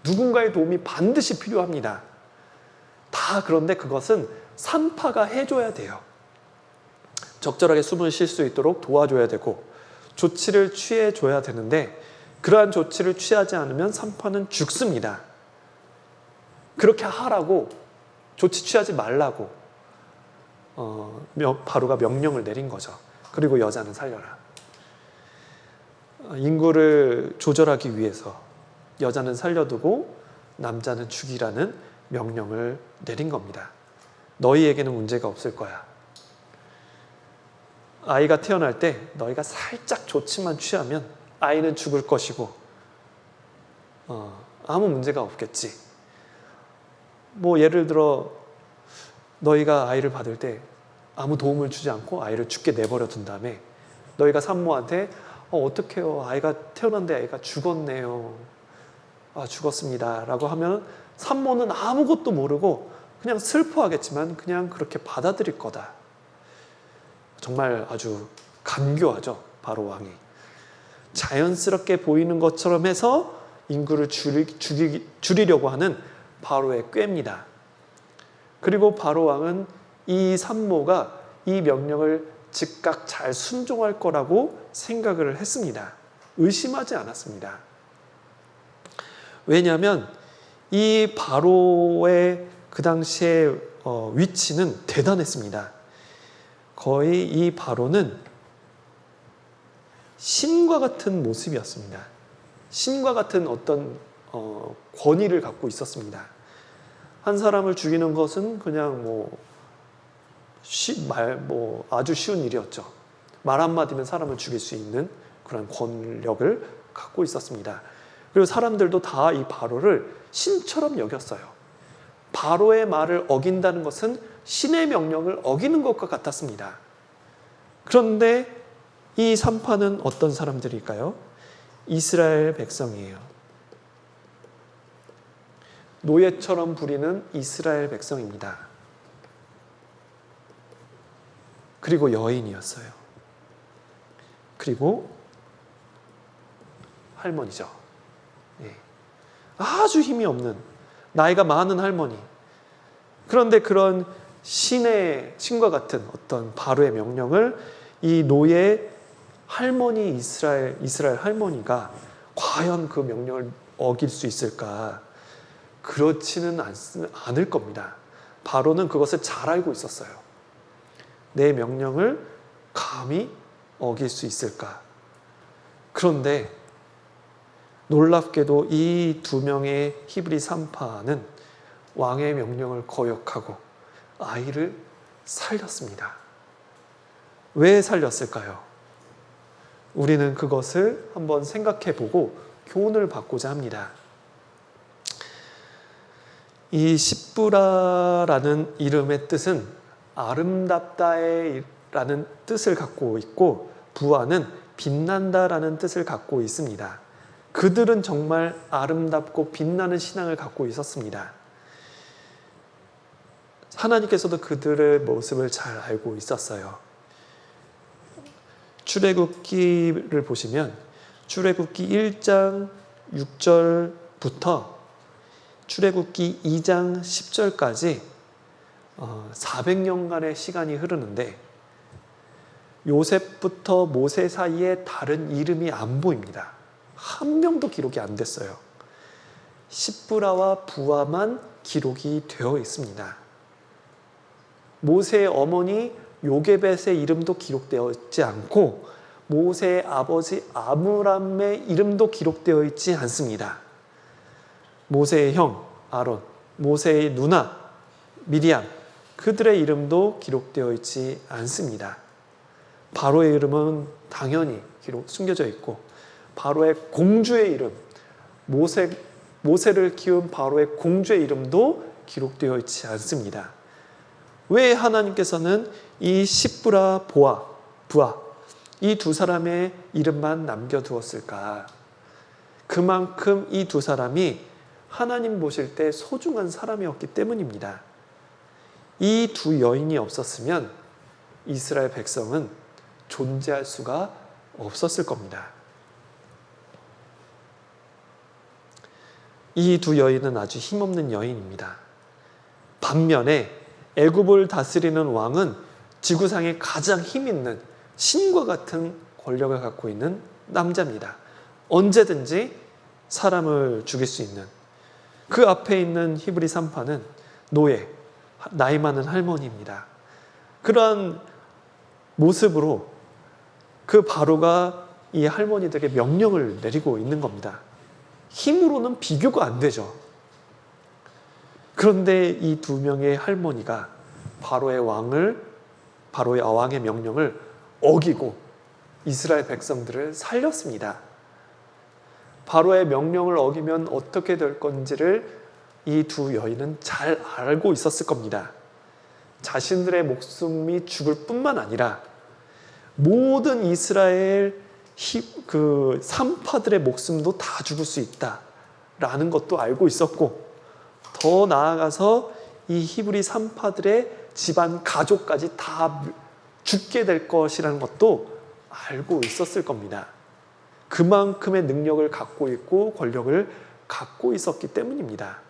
누군가의 도움이 반드시 필요합니다. 다 그런데 그것은 산파가 해줘야 돼요. 적절하게 숨을 쉴 수 있도록 도와줘야 되고 조치를 취해줘야 되는데 그러한 조치를 취하지 않으면 산파는 죽습니다. 그렇게 하라고 조치 취하지 말라고 바로가 명령을 내린 거죠. 그리고 여자는 살려라. 인구를 조절하기 위해서 여자는 살려두고 남자는 죽이라는 명령을 내린 겁니다. 너희에게는 문제가 없을 거야. 아이가 태어날 때 너희가 살짝 조치만 취하면 아이는 죽을 것이고 아무 문제가 없겠지. 뭐 예를 들어 너희가 아이를 받을 때 아무 도움을 주지 않고 아이를 죽게 내버려 둔 다음에 너희가 산모한테 어떡해요. 아이가 태어났는데 아이가 죽었네요. 죽었습니다. 라고 하면 산모는 아무것도 모르고 그냥 슬퍼하겠지만 그냥 그렇게 받아들일 거다. 정말 아주 간교하죠. 바로 왕이. 자연스럽게 보이는 것처럼 해서 인구를 줄이려고 하는 바로의 꾀입니다. 그리고 바로 왕은 이 산모가 이 명령을 즉각 잘 순종할 거라고 생각을 했습니다. 의심하지 않았습니다. 왜냐하면 이 바로의 그 당시의 위치는 대단했습니다. 거의 이 바로는 신과 같은 모습이었습니다. 신과 같은 어떤 권위를 갖고 있었습니다. 한 사람을 죽이는 것은 그냥 아주 쉬운 일이었죠. 말 한마디면 사람을 죽일 수 있는 그런 권력을 갖고 있었습니다. 그리고 사람들도 다 이 바로를 신처럼 여겼어요. 바로의 말을 어긴다는 것은 신의 명령을 어기는 것과 같았습니다. 그런데 이 산파는 어떤 사람들일까요? 이스라엘 백성이에요. 노예처럼 부리는 이스라엘 백성입니다. 그리고 여인이었어요. 그리고 할머니죠. 아주 힘이 없는 나이가 많은 할머니. 그런데 그런 신과 같은 어떤 바로의 명령을 이 노예 할머니 이스라엘 할머니가 과연 그 명령을 어길 수 있을까? 그렇지는 않을 겁니다. 바로는 그것을 잘 알고 있었어요. 내 명령을 감히 어길 수 있을까? 그런데 놀랍게도 이 두 명의 히브리 산파는 왕의 명령을 거역하고 아이를 살렸습니다. 왜 살렸을까요? 우리는 그것을 한번 생각해 보고 교훈을 받고자 합니다. 이 십부라라는 이름의 뜻은 아름답다라는 뜻을 갖고 있고 부하는 빛난다라는 뜻을 갖고 있습니다. 그들은 정말 아름답고 빛나는 신앙을 갖고 있었습니다. 하나님께서도 그들의 모습을 잘 알고 있었어요. 출애굽기를 보시면 출애굽기 1장 6절부터 출애굽기 2장 10절까지 400년간의 시간이 흐르는데 요셉부터 모세 사이에 다른 이름이 안 보입니다. 한 명도 기록이 안 됐어요. 십부라와 부하만 기록이 되어 있습니다. 모세의 어머니 요게벳의 이름도 기록되어 있지 않고 모세의 아버지 아므람의 이름도 기록되어 있지 않습니다. 모세의 형 아론, 모세의 누나 미리암, 그들의 이름도 기록되어 있지 않습니다. 바로의 이름은 당연히 숨겨져 있고 바로의 공주의 이름, 모세를 키운 바로의 공주의 이름도 기록되어 있지 않습니다. 왜 하나님께서는 이 십부라 부하 이 두 사람의 이름만 남겨두었을까? 그만큼 이 두 사람이 하나님 보실 때 소중한 사람이었기 때문입니다. 이 두 여인이 없었으면 이스라엘 백성은 존재할 수가 없었을 겁니다. 이 두 여인은 아주 힘없는 여인입니다. 반면에 애굽을 다스리는 왕은 지구상에 가장 힘 있는 신과 같은 권력을 갖고 있는 남자입니다. 언제든지 사람을 죽일 수 있는. 그 앞에 있는 히브리 산파는 노예, 나이 많은 할머니입니다. 그러한 모습으로 그 바로가 이 할머니들에게 명령을 내리고 있는 겁니다. 힘으로는 비교가 안 되죠. 그런데 이 두 명의 할머니가 바로의 왕의 명령을 어기고 이스라엘 백성들을 살렸습니다. 바로의 명령을 어기면 어떻게 될 건지를 이 두 여인은 잘 알고 있었을 겁니다. 자신들의 목숨이 죽을 뿐만 아니라 모든 이스라엘 그 산파들의 목숨도 다 죽을 수 있다라는 것도 알고 있었고, 더 나아가서 이 히브리 산파들의 집안 가족까지 다 죽게 될 것이라는 것도 알고 있었을 겁니다. 그만큼의 능력을 갖고 있고 권력을 갖고 있었기 때문입니다.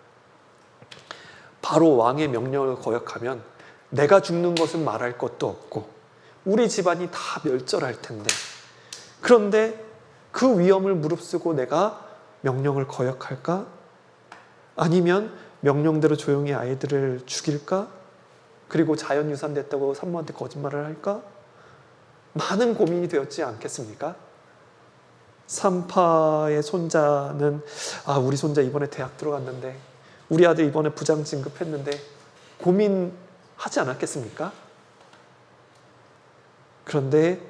바로 왕의 명령을 거역하면 내가 죽는 것은 말할 것도 없고 우리 집안이 다 멸절할 텐데, 그런데 그 위험을 무릅쓰고 내가 명령을 거역할까? 아니면 명령대로 조용히 아이들을 죽일까? 그리고 자연유산 됐다고 산모한테 거짓말을 할까? 많은 고민이 되었지 않겠습니까? 산파의 손자는 우리 손자 이번에 대학 들어갔는데, 우리 아들 이번에 부장 진급했는데 고민하지 않았겠습니까? 그런데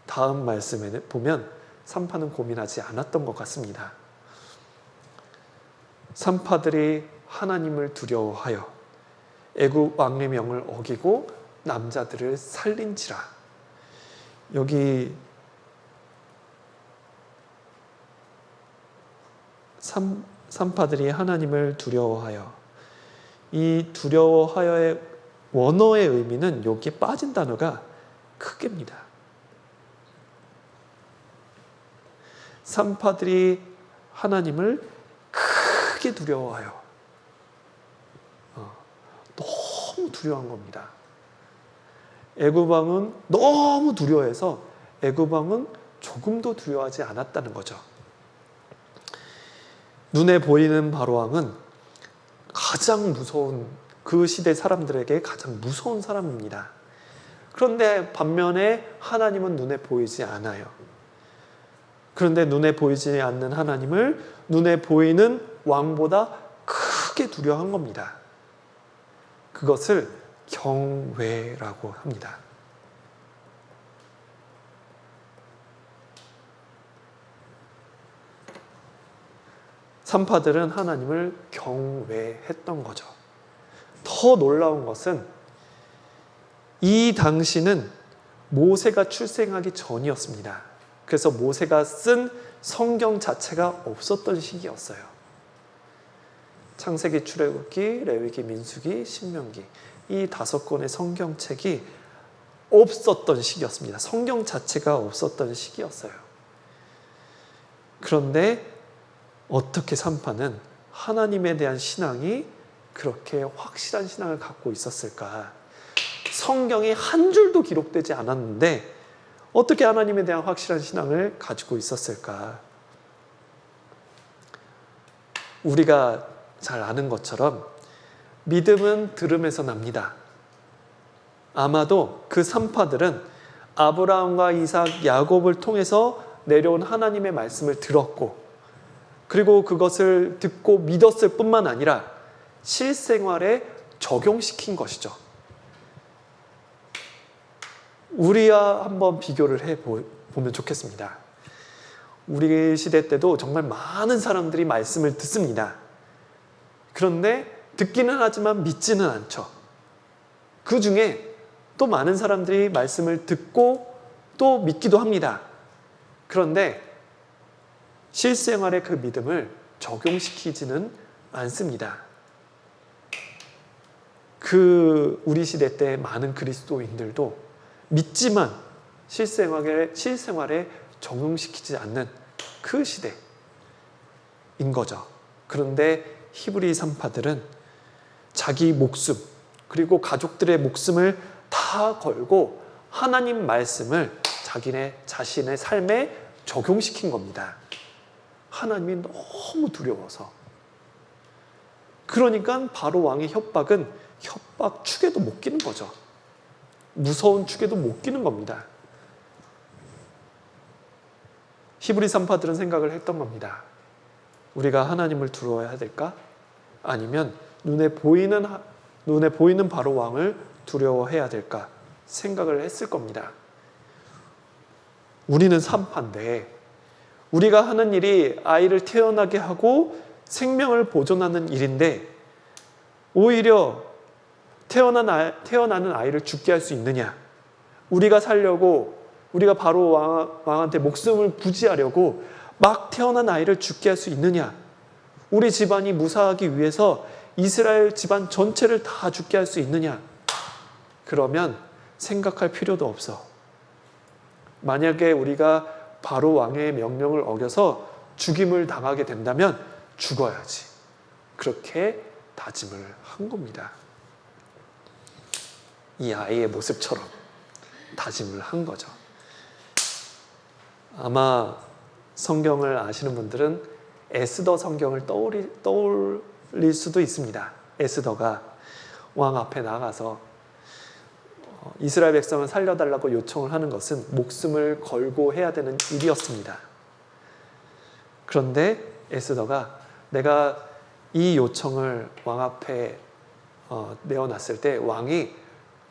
다음 말씀에 보면 산파는 고민하지 않았던 것 같습니다. 산파들이 하나님을 두려워하여 애굽 왕의 명을 어기고 남자들을 살린지라. 여기 산파들이 하나님을 두려워하여, 이 두려워하여의 원어의 의미는 여기에 빠진 단어가 크게입니다. 산파들이 하나님을 크게 두려워하여, 너무 두려워한 겁니다. 애굽 왕은 너무 두려워해서 애굽 왕은 조금도 두려워하지 않았다는 거죠. 눈에 보이는 바로 왕은 가장 무서운, 그 시대 사람들에게 가장 무서운 사람입니다. 그런데 반면에 하나님은 눈에 보이지 않아요. 그런데 눈에 보이지 않는 하나님을 눈에 보이는 왕보다 크게 두려워한 겁니다. 그것을 경외라고 합니다. 산파들은 하나님을 경외했던 거죠. 더 놀라운 것은 이 당시는 모세가 출생하기 전이었습니다. 그래서 모세가 쓴 성경 자체가 없었던 시기였어요. 창세기, 출애굽기, 레위기, 민수기, 신명기, 이 5권의 성경책이 없었던 시기였습니다. 성경 자체가 없었던 시기였어요. 그런데 어떻게 산파는 하나님에 대한 신앙이 그렇게 확실한 신앙을 갖고 있었을까? 성경에 한 줄도 기록되지 않았는데 어떻게 하나님에 대한 확실한 신앙을 가지고 있었을까? 우리가 잘 아는 것처럼 믿음은 들음에서 납니다. 아마도 그 산파들은 아브라함과 이삭, 야곱을 통해서 내려온 하나님의 말씀을 들었고, 그리고 그것을 듣고 믿었을 뿐만 아니라 실생활에 적용시킨 것이죠. 우리와 한번 비교를 해보면 좋겠습니다. 우리 시대 때도 정말 많은 사람들이 말씀을 듣습니다. 그런데 듣기는 하지만 믿지는 않죠. 그 중에 또 많은 사람들이 말씀을 듣고 또 믿기도 합니다. 그런데 실생활에 그 믿음을 적용시키지는 않습니다. 우리 시대 때 많은 그리스도인들도 믿지만 실생활에 적용시키지 않는 그 시대인 거죠. 그런데 히브리 산파들은 자기 목숨 그리고 가족들의 목숨을 다 걸고 하나님 말씀을 자신의 삶에 적용시킨 겁니다. 하나님이 너무 두려워서. 그러니까 바로 왕의 협박 축에도 못 끼는 거죠. 무서운 축에도 못 끼는 겁니다. 히브리 산파들은 생각을 했던 겁니다. 우리가 하나님을 두려워해야 될까? 아니면 눈에 보이는 바로 왕을 두려워해야 될까? 생각을 했을 겁니다. 우리는 산파인데 우리가 하는 일이 아이를 태어나게 하고 생명을 보존하는 일인데 오히려 태어나는 아이를 죽게 할 수 있느냐? 우리가 바로 왕한테 목숨을 부지하려고 막 태어난 아이를 죽게 할 수 있느냐? 우리 집안이 무사하기 위해서 이스라엘 집안 전체를 다 죽게 할 수 있느냐? 그러면 생각할 필요도 없어. 만약에 우리가 바로 왕의 명령을 어겨서 죽임을 당하게 된다면 죽어야지. 그렇게 다짐을 한 겁니다. 이 아이의 모습처럼 다짐을 한 거죠. 아마 성경을 아시는 분들은 에스더 성경을 떠올릴 수도 있습니다. 에스더가 왕 앞에 나가서 이스라엘 백성을 살려달라고 요청을 하는 것은 목숨을 걸고 해야 되는 일이었습니다. 그런데 에스더가 내가 이 요청을 왕 앞에 내어놨을 때 왕이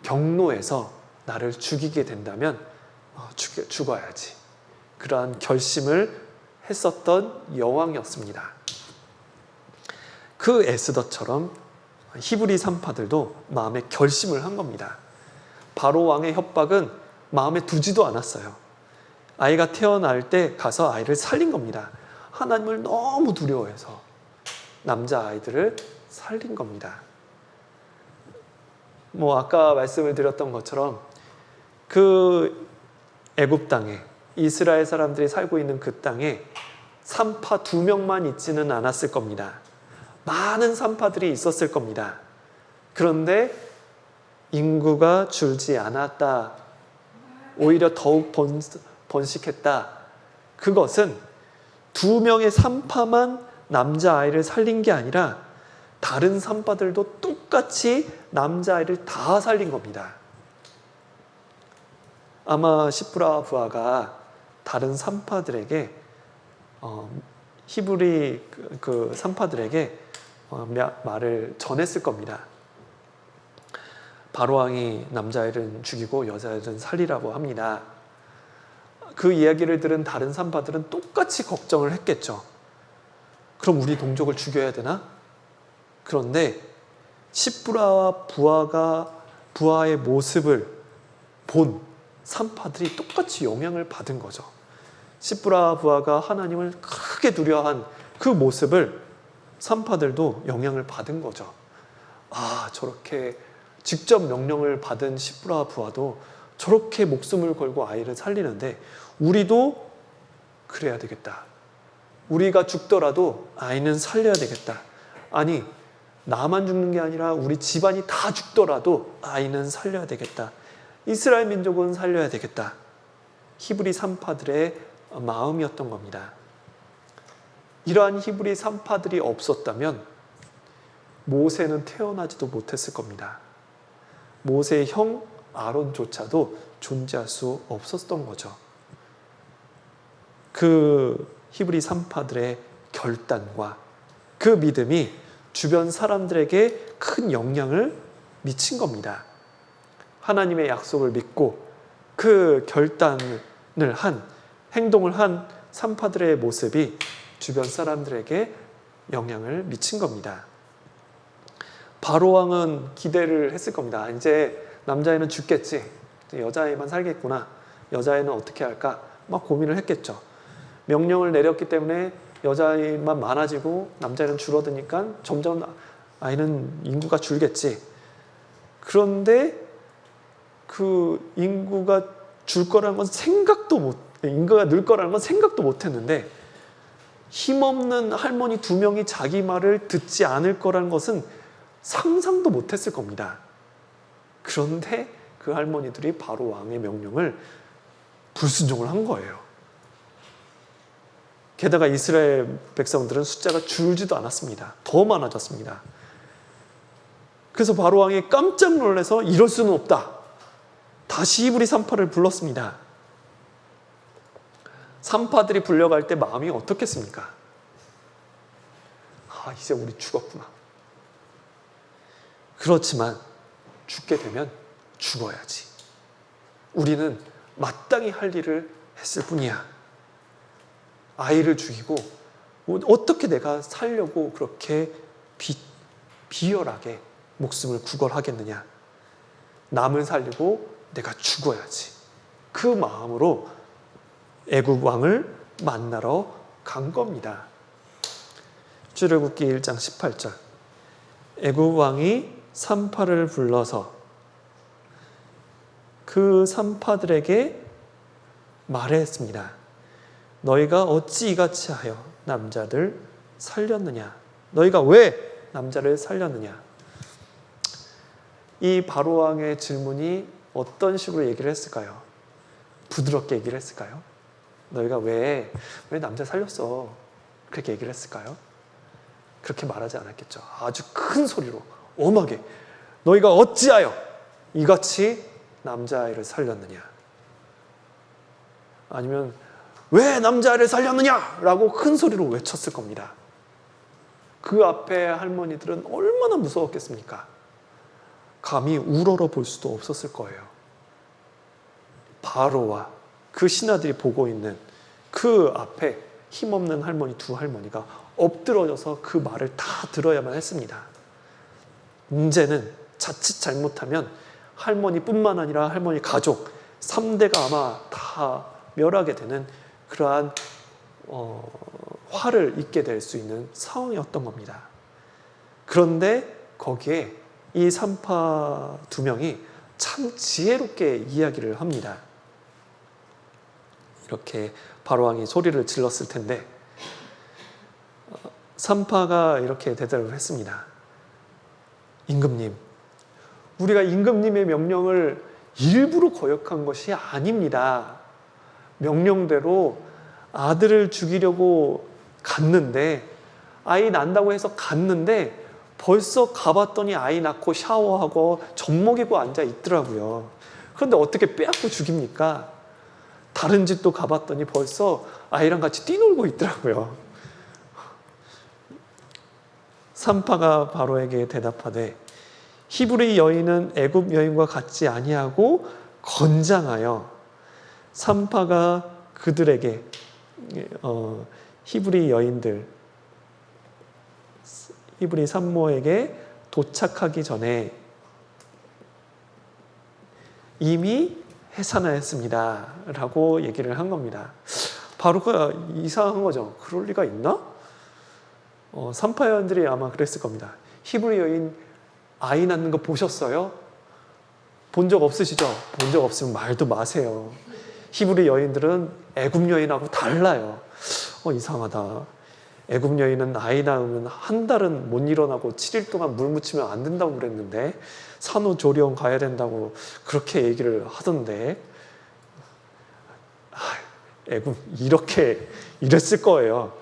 경노해서 나를 죽이게 된다면 죽어야지. 그러한 결심을 했었던 여왕이었습니다. 그 에스더처럼 히브리 산파들도 마음에 결심을 한 겁니다. 바로 왕의 협박은 마음에 두지도 않았어요. 아이가 태어날 때 가서 아이를 살린 겁니다. 하나님을 너무 두려워해서 남자아이들을 살린 겁니다. 아까 말씀을 드렸던 것처럼 그 애굽 땅에 이스라엘 사람들이 살고 있는 그 땅에 산파 2명만 있지는 않았을 겁니다. 많은 산파들이 있었을 겁니다. 그런데 인구가 줄지 않았다. 오히려 더욱 번식했다. 그것은 2명의 산파만 남자아이를 살린 게 아니라 다른 산파들도 똑같이 남자아이를 다 살린 겁니다. 아마 시프라와 부하가 다른 산파들에게 히브리 그 산파들에게 말을 전했을 겁니다. 바로왕이 남자아이를 죽이고 여자아이는 살리라고 합니다. 그 이야기를 들은 다른 산파들은 똑같이 걱정을 했겠죠. 그럼 우리 동족을 죽여야 되나? 그런데 시프라와 부하의 모습을 본 산파들이 똑같이 영향을 받은 거죠. 시프라와 부하가 하나님을 크게 두려워한 그 모습을 산파들도 영향을 받은 거죠. 저렇게 직접 명령을 받은 시프라와 부하도 저렇게 목숨을 걸고 아이를 살리는데 우리도 그래야 되겠다. 우리가 죽더라도 아이는 살려야 되겠다. 아니, 나만 죽는 게 아니라 우리 집안이 다 죽더라도 아이는 살려야 되겠다. 이스라엘 민족은 살려야 되겠다. 히브리 산파들의 마음이었던 겁니다. 이러한 히브리 산파들이 없었다면 모세는 태어나지도 못했을 겁니다. 모세의 형 아론조차도 존재할 수 없었던 거죠. 그 히브리 산파들의 결단과 그 믿음이 주변 사람들에게 큰 영향을 미친 겁니다. 하나님의 약속을 믿고 그 행동을 한 산파들의 모습이 주변 사람들에게 영향을 미친 겁니다. 바로왕은 기대를 했을 겁니다. 이제 남자애는 죽겠지. 여자애만 살겠구나. 여자애는 어떻게 할까? 막 고민을 했겠죠. 명령을 내렸기 때문에 여자애만 많아지고 남자애는 줄어드니까 점점 아이는 인구가 줄겠지. 그런데 그 인구가 줄 거라는 건 인구가 늘 거라는 건 생각도 못 했는데, 힘없는 할머니 2명이 자기 말을 듣지 않을 거라는 것은 상상도 못 했을 겁니다. 그런데 그 할머니들이 바로 왕의 명령을 불순종을 한 거예요. 게다가 이스라엘 백성들은 숫자가 줄지도 않았습니다. 더 많아졌습니다. 그래서 바로 왕이 깜짝 놀라서 이럴 수는 없다. 다시 히브리 산파를 불렀습니다. 산파들이 불려갈 때 마음이 어떻겠습니까? 이제 우리 죽었구나. 그렇지만 죽게 되면 죽어야지. 우리는 마땅히 할 일을 했을 뿐이야. 아이를 죽이고 어떻게 내가 살려고 그렇게 비열하게 목숨을 구걸하겠느냐. 남을 살리고 내가 죽어야지. 그 마음으로 애굽 왕을 만나러 간 겁니다. 출애굽기 1장 18절. 애굽 왕이 산파를 불러서 그 산파들에게 말했습니다. 너희가 어찌 이같이 하여 남자들 살렸느냐? 너희가 왜 남자를 살렸느냐? 이 바로왕의 질문이 어떤 식으로 얘기를 했을까요? 부드럽게 얘기를 했을까요? 너희가 왜 남자 살렸어? 그렇게 얘기를 했을까요? 그렇게 말하지 않았겠죠. 아주 큰 소리로 엄하게 너희가 어찌하여 이같이 남자아이를 살렸느냐? 아니면 왜 남자아이를 살렸느냐? 라고 큰 소리로 외쳤을 겁니다. 그 앞에 할머니들은 얼마나 무서웠겠습니까? 감히 우러러 볼 수도 없었을 거예요. 바로와 그 신하들이 보고 있는 그 앞에 힘없는 할머니 2 할머니가 엎드러져서 그 말을 다 들어야만 했습니다. 문제는 자칫 잘못하면 할머니뿐만 아니라 할머니 가족 3대가 아마 다 멸하게 되는 그러한 화를 입게 될 수 있는 상황이었던 겁니다. 그런데 거기에 이 산파 2명이 참 지혜롭게 이야기를 합니다. 이렇게 바로왕이 소리를 질렀을 텐데 산파가 이렇게 대답을 했습니다. 임금님, 우리가 임금님의 명령을 일부러 거역한 것이 아닙니다. 명령대로 아들을 죽이려고 갔는데, 아이 난다고 해서 갔는데 벌써 가봤더니 아이 낳고 샤워하고 젖먹이고 앉아 있더라고요. 그런데 어떻게 빼앗고 죽입니까? 다른 집도 가봤더니 벌써 아이랑 같이 뛰놀고 있더라고요. 산파가 바로에게 대답하되 히브리 여인은 애굽 여인과 같지 아니하고 건장하여. 산파가 그들에게 히브리 여인들, 히브리 산모에게 도착하기 전에 이미 해산하였습니다 라고 얘기를 한 겁니다. 바로가 이상한 거죠. 그럴 리가 있나? 산파 여인들이 아마 그랬을 겁니다. 히브리 여인 아이 낳는 거 보셨어요? 본 적 없으시죠? 본 적 없으면 말도 마세요. 히브리 여인들은 애굽 여인하고 달라요. 이상하다. 애굽 여인은 아이 낳으면 한 달은 못 일어나고 7일 동안 물 묻히면 안 된다고 그랬는데 산후조리원 가야 된다고 그렇게 얘기를 하던데, 애굽 이렇게 이랬을 거예요.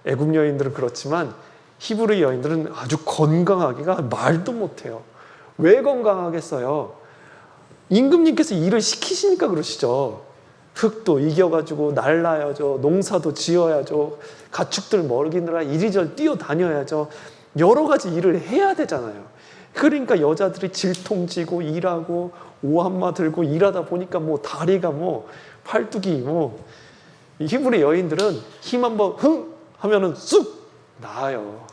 애굽 여인들은 그렇지만 히브리 여인들은 아주 건강하기가 말도 못해요. 왜 건강하겠어요? 임금님께서 일을 시키시니까 그러시죠. 흙도 이겨가지고 날라야죠. 농사도 지어야죠. 가축들 먹이느라 이리저리 뛰어다녀야죠. 여러 가지 일을 해야 되잖아요. 그러니까 여자들이 질통지고 일하고 오한마 들고 일하다 보니까 뭐 다리가 뭐 팔뚝이 뭐, 히브리 여인들은 힘 한번 흥 하면은 쑥 나아요.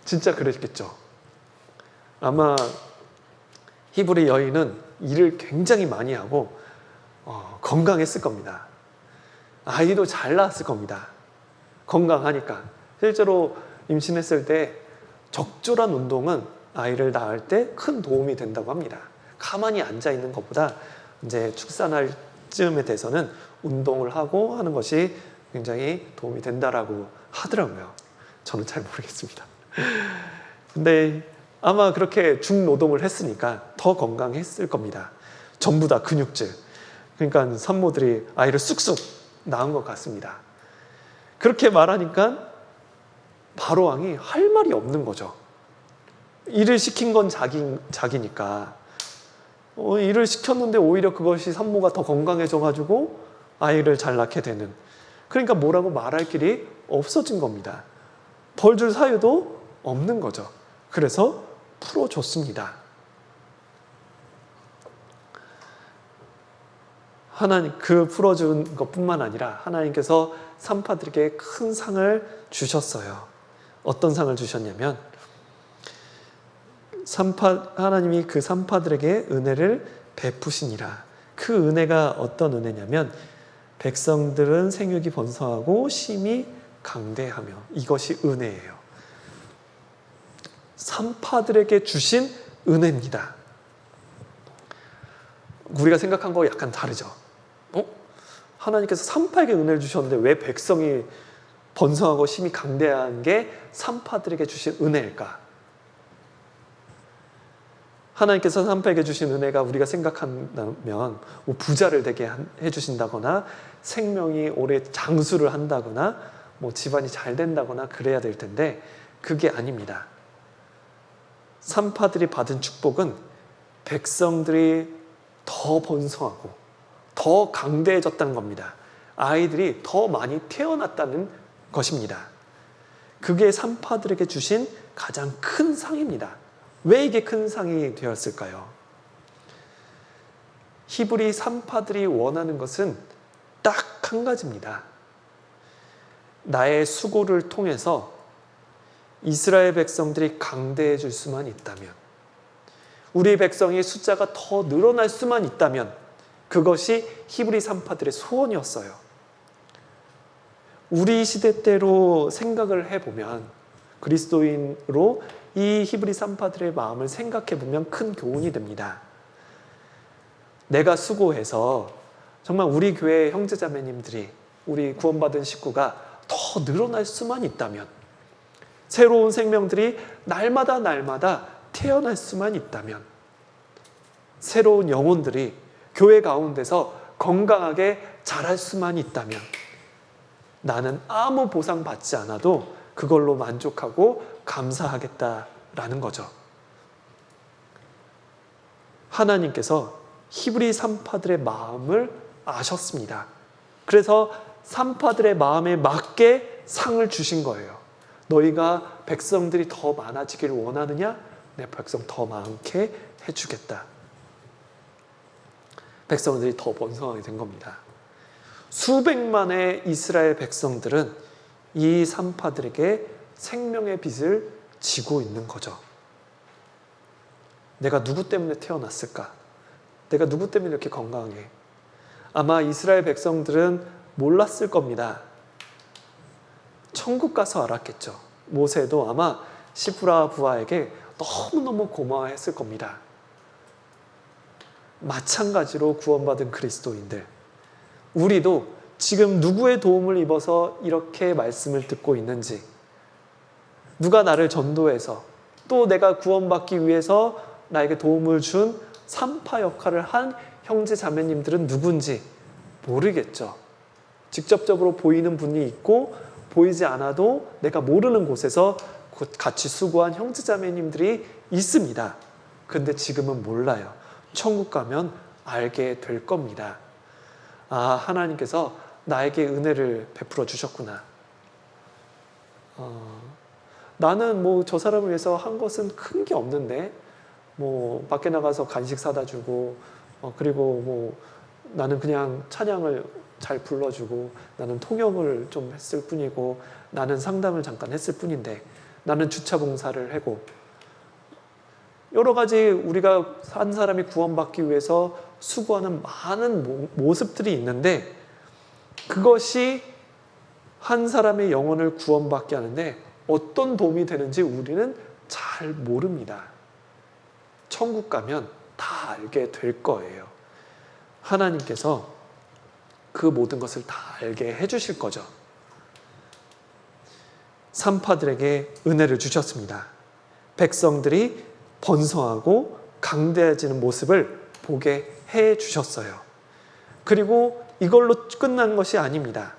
진짜 그랬겠죠. 아마 히브리 여인은 일을 굉장히 많이 하고 건강했을 겁니다. 아이도 잘 낳았을 겁니다. 건강하니까. 실제로 임신했을 때 적절한 운동은 아이를 낳을 때 큰 도움이 된다고 합니다. 가만히 앉아 있는 것보다 이제 출산할 쯤에 돼서는 운동을 하고 하는 것이 굉장히 도움이 된다라고 하더라고요. 저는 잘 모르겠습니다. 근데 아마 그렇게 중노동을 했으니까 더 건강했을 겁니다. 전부 다 근육질. 그러니까 산모들이 아이를 쑥쑥 낳은 것 같습니다. 그렇게 말하니까 바로 왕이 할 말이 없는 거죠. 일을 시킨 건 자기니까. 일을 시켰는데 오히려 그것이 산모가 더 건강해져가지고 아이를 잘 낳게 되는. 그러니까 뭐라고 말할 길이 없어진 겁니다. 벌 줄 사유도 없는 거죠. 그래서 풀어줬습니다. 하나님 그 풀어준 것뿐만 아니라 하나님께서 산파들에게 큰 상을 주셨어요. 어떤 상을 주셨냐면 하나님이 그 산파들에게 은혜를 베푸시니라. 그 은혜가 어떤 은혜냐면 백성들은 생육이 번성하고 심히 강대하며, 이것이 은혜예요. 산파들에게 주신 은혜입니다. 우리가 생각한 거 약간 다르죠. 하나님께서 산파에게 은혜를 주셨는데 왜 백성이 번성하고 심히 강대한 게 산파들에게 주신 은혜일까? 하나님께서 산파에게 주신 은혜가 우리가 생각한다면 부자를 되게 해주신다거나 생명이 오래 장수를 한다거나 집안이 잘 된다거나 그래야 될 텐데 그게 아닙니다. 산파들이 받은 축복은 백성들이 더 번성하고 더 강대해졌다는 겁니다. 아이들이 더 많이 태어났다는 것입니다. 그게 산파들에게 주신 가장 큰 상입니다. 왜 이게 큰 상이 되었을까요? 히브리 산파들이 원하는 것은 딱 한 가지입니다. 나의 수고를 통해서 이스라엘 백성들이 강대해질 수만 있다면, 우리 백성의 숫자가 더 늘어날 수만 있다면 그것이 히브리 산파들의 소원이었어요. 우리 시대 때로 생각을 해보면, 그리스도인으로 이 히브리 산파들의 마음을 생각해보면 큰 교훈이 됩니다. 내가 수고해서 정말 우리 교회 형제자매님들이, 우리 구원받은 식구가 더 늘어날 수만 있다면, 새로운 생명들이 날마다 태어날 수만 있다면, 새로운 영혼들이 교회 가운데서 건강하게 자랄 수만 있다면 나는 아무 보상 받지 않아도 그걸로 만족하고 감사하겠다라는 거죠. 하나님께서 히브리 산파들의 마음을 아셨습니다. 그래서 산파들의 마음에 맞게 상을 주신 거예요. 너희가 백성들이 더 많아지기를 원하느냐? 내 백성 더 많게 해주겠다. 백성들이 더 번성하게 된 겁니다. 수백만의 이스라엘 백성들은 이 산파들에게 생명의 빚을 지고 있는 거죠. 내가 누구 때문에 태어났을까? 내가 누구 때문에 이렇게 건강해? 아마 이스라엘 백성들은 몰랐을 겁니다. 천국 가서 알았겠죠. 모세도 아마 시브라 부하에게 너무너무 고마워했을 겁니다. 마찬가지로 구원받은 그리스도인들, 우리도 지금 누구의 도움을 입어서 이렇게 말씀을 듣고 있는지, 누가 나를 전도해서 또 내가 구원받기 위해서 나에게 도움을 준 산파 역할을 한 형제 자매님들은 누군지 모르겠죠. 직접적으로 보이는 분이 있고 보이지 않아도 내가 모르는 곳에서 같이 수고한 형제 자매님들이 있습니다. 근데 지금은 몰라요. 천국 가면 알게 될 겁니다. 아, 하나님께서 나에게 은혜를 베풀어 주셨구나. 나는 저 사람을 위해서 한 것은 큰 게 없는데, 밖에 나가서 간식 사다 주고, 그리고 나는 그냥 찬양을 잘 불러주고, 나는 통역을 좀 했을 뿐이고, 나는 상담을 잠깐 했을 뿐인데, 나는 주차 봉사를 하고, 여러 가지 우리가 한 사람이 구원받기 위해서 수고하는 많은 모습들이 있는데 그것이 한 사람의 영혼을 구원받게 하는데 어떤 도움이 되는지 우리는 잘 모릅니다. 천국 가면 다 알게 될 거예요. 하나님께서 그 모든 것을 다 알게 해주실 거죠. 산파들에게 은혜를 주셨습니다. 백성들이 번성하고 강대해지는 모습을 보게 해 주셨어요. 그리고 이걸로 끝난 것이 아닙니다.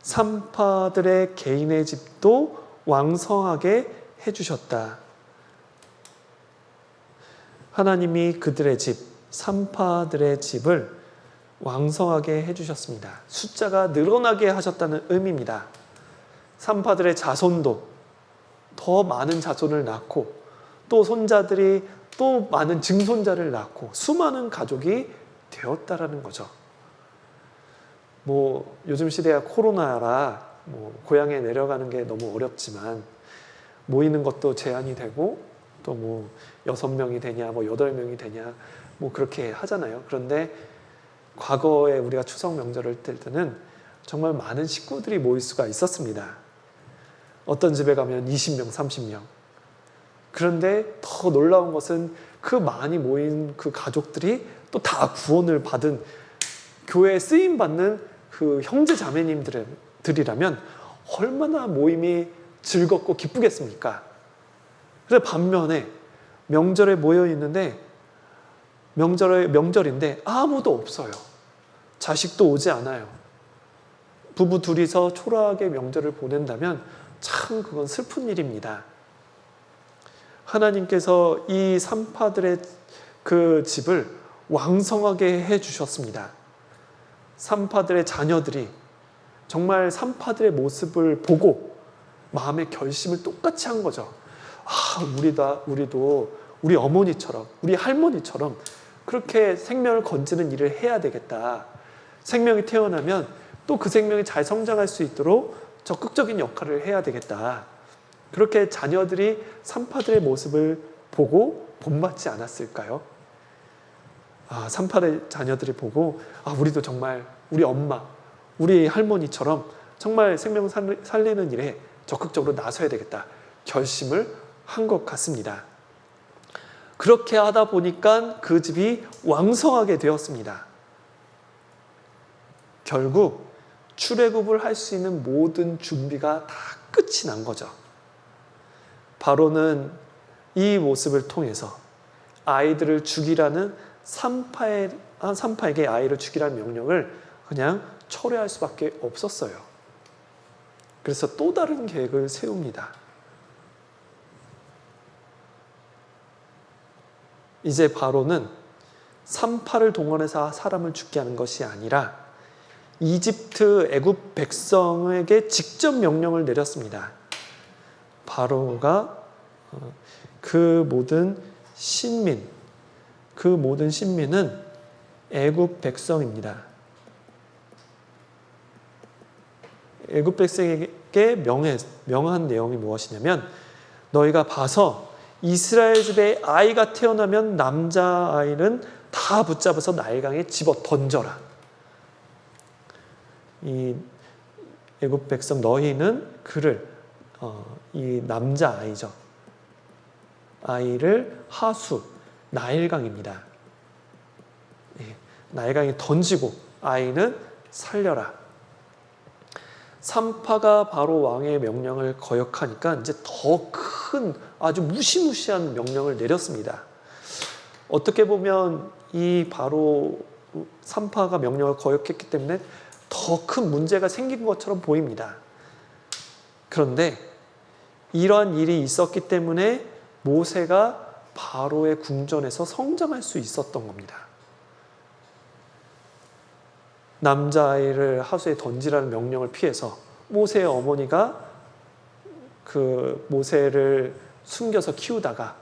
산파들의 개인의 집도 왕성하게 해주셨다. 하나님이 그들의 집, 산파들의 집을 왕성하게 해주셨습니다. 숫자가 늘어나게 하셨다는 의미입니다. 산파들의 자손도 더 많은 자손을 낳고 또 손자들이 또 많은 증손자를 낳고 수많은 가족이 되었다라는 거죠. 요즘 시대가 코로나라 고향에 내려가는 게 너무 어렵지만 모이는 것도 제한이 되고 또 6명이 되냐 8명이 되냐 그렇게 하잖아요. 그런데 과거에 우리가 추석 명절을 뗄 때는 정말 많은 식구들이 모일 수가 있었습니다. 어떤 집에 가면 20명, 30명. 그런데 더 놀라운 것은 그 많이 모인 그 가족들이 또 다 구원을 받은 교회에 쓰임받는 그 형제 자매님들이라면 얼마나 모임이 즐겁고 기쁘겠습니까? 그래서 반면에 명절에 모여 있는데 명절인데 아무도 없어요. 자식도 오지 않아요. 부부 둘이서 초라하게 명절을 보낸다면 참 그건 슬픈 일입니다. 하나님께서 이 산파들의 그 집을 왕성하게 해주셨습니다. 산파들의 자녀들이 정말 산파들의 모습을 보고 마음의 결심을 똑같이 한 거죠. 우리도 우리 어머니처럼 우리 할머니처럼 그렇게 생명을 건지는 일을 해야 되겠다. 생명이 태어나면 또 그 생명이 잘 성장할 수 있도록 적극적인 역할을 해야 되겠다. 그렇게 자녀들이 산파들의 모습을 보고 본받지 않았을까요? 산파의 자녀들이 보고 우리도 정말 우리 엄마, 우리 할머니처럼 정말 생명 살리는 일에 적극적으로 나서야 되겠다. 결심을 한 것 같습니다. 그렇게 하다 보니까 그 집이 왕성하게 되었습니다. 결국 출애굽을 할 수 있는 모든 준비가 다 끝이 난 거죠. 바로는 이 모습을 통해서 아이들을 죽이라는 산파에게 아이를 죽이라는 명령을 그냥 철회할 수밖에 없었어요. 그래서 또 다른 계획을 세웁니다. 이제 바로는 산파를 동원해서 사람을 죽게 하는 것이 아니라 이집트 애굽 백성에게 직접 명령을 내렸습니다. 바로가 그 모든 신민은 애굽 백성입니다. 애굽 백성에게 명한 내용이 무엇이냐면 너희가 봐서 이스라엘 집에 아이가 태어나면 남자아이는 다 붙잡아서 나일강에 집어 던져라. 이 애굽 백성 너희는 그를 이 남자아이죠. 아이를 하수 나일강입니다. 나일강에 던지고 아이는 살려라. 산파가 바로 왕의 명령을 거역하니까 이제 더 큰 아주 무시무시한 명령을 내렸습니다. 어떻게 보면 이 바로 산파가 명령을 거역했기 때문에 더 큰 문제가 생긴 것처럼 보입니다. 그런데 이러한 일이 있었기 때문에 모세가 바로의 궁전에서 성장할 수 있었던 겁니다. 남자아이를 하수에 던지라는 명령을 피해서 모세의 어머니가 그 모세를 숨겨서 키우다가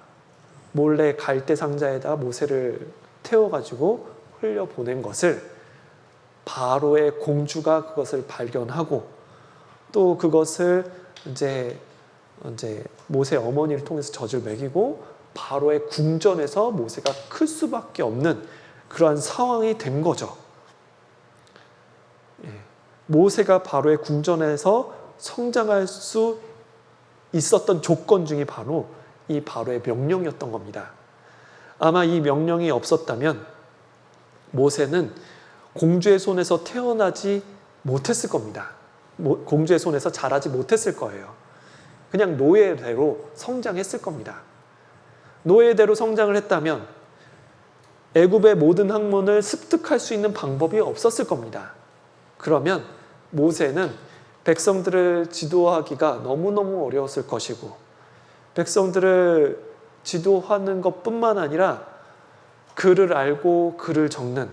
몰래 갈대 상자에다가 모세를 태워가지고 흘려보낸 것을 바로의 공주가 그것을 발견하고 또 그것을 이제 이제 모세 어머니를 통해서 젖을 먹이고 바로의 궁전에서 모세가 클 수밖에 없는 그러한 상황이 된 거죠. 모세가 바로의 궁전에서 성장할 수 있었던 조건 중에 바로 이 바로의 명령이었던 겁니다. 아마 이 명령이 없었다면 모세는 공주의 손에서 태어나지 못했을 겁니다. 공주의 손에서 자라지 못했을 거예요. 그냥 노예대로 성장했을 겁니다. 노예대로 성장을 했다면 애굽의 모든 학문을 습득할 수 있는 방법이 없었을 겁니다. 그러면 모세는 백성들을 지도하기가 너무너무 어려웠을 것이고, 백성들을 지도하는 것뿐만 아니라 글을 알고 글을 적는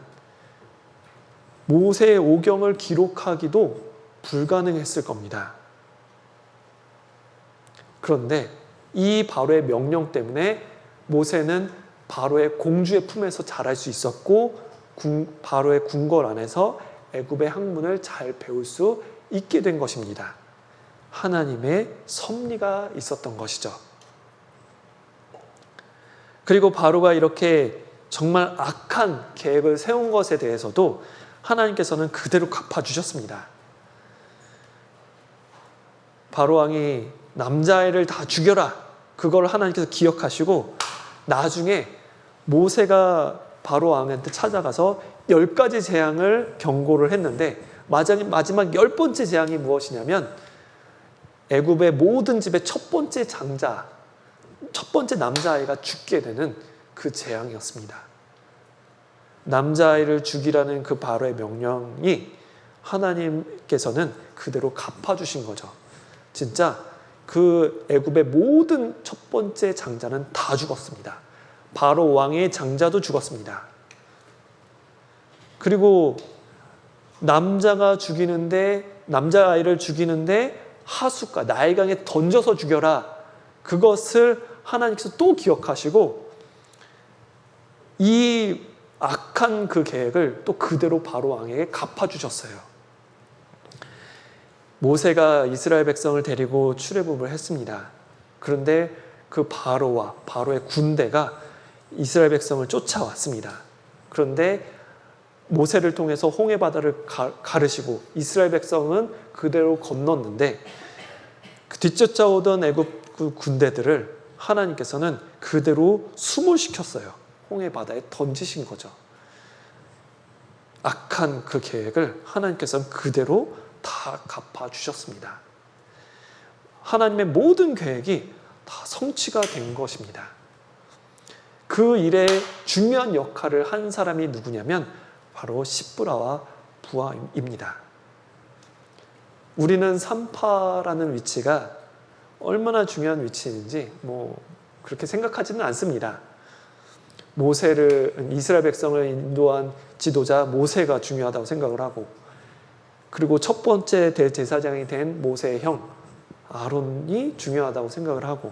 모세의 오경을 기록하기도 불가능했을 겁니다. 그런데 이 바로의 명령 때문에 모세는 바로의 공주의 품에서 자랄 수 있었고, 바로의 궁궐 안에서 애굽의 학문을 잘 배울 수 있게 된 것입니다. 하나님의 섭리가 있었던 것이죠. 그리고 바로가 이렇게 정말 악한 계획을 세운 것에 대해서도 하나님께서는 그대로 갚아주셨습니다. 바로 왕이 남자아이를 다 죽여라, 그걸 하나님께서 기억하시고 나중에 모세가 바로 왕한테 찾아가서 10가지 재앙을 경고를 했는데 마지막 10번째 재앙이 무엇이냐면 애굽의 모든 집의 첫 번째 장자, 첫 번째 남자아이가 죽게 되는 그 재앙이었습니다. 남자아이를 죽이라는 그 바로의 명령이 하나님께서는 그대로 갚아주신 거죠. 진짜 그 애굽의 모든 첫 번째 장자는 다 죽었습니다. 바로 왕의 장자도 죽었습니다. 그리고 남자아이를 죽이는데 하숫가 나일강에 던져서 죽여라, 그것을 하나님께서 또 기억하시고 이 악한 그 계획을 또 그대로 바로 왕에게 갚아주셨어요. 모세가 이스라엘 백성을 데리고 출애굽을 했습니다. 그런데 그 바로와 바로의 군대가 이스라엘 백성을 쫓아왔습니다. 그런데 모세를 통해서 홍해 바다를 가르시고 이스라엘 백성은 그대로 건넜는데 그 뒤쫓아오던 애굽 군대들을 하나님께서는 그대로 수몰시켰어요. 홍해 바다에 던지신 거죠. 악한 그 계획을 하나님께서는 그대로 다 갚아주셨습니다. 하나님의 모든 계획이 다 성취가 된 것입니다. 그 일에 중요한 역할을 한 사람이 누구냐면 바로 십브라와 부하입니다. 우리는 산파라는 위치가 얼마나 중요한 위치인지 그렇게 생각하지는 않습니다. 이스라엘 백성을 인도한 지도자 모세가 중요하다고 생각을 하고, 그리고 첫 번째 대제사장이 된 모세의 형 아론이 중요하다고 생각을 하고,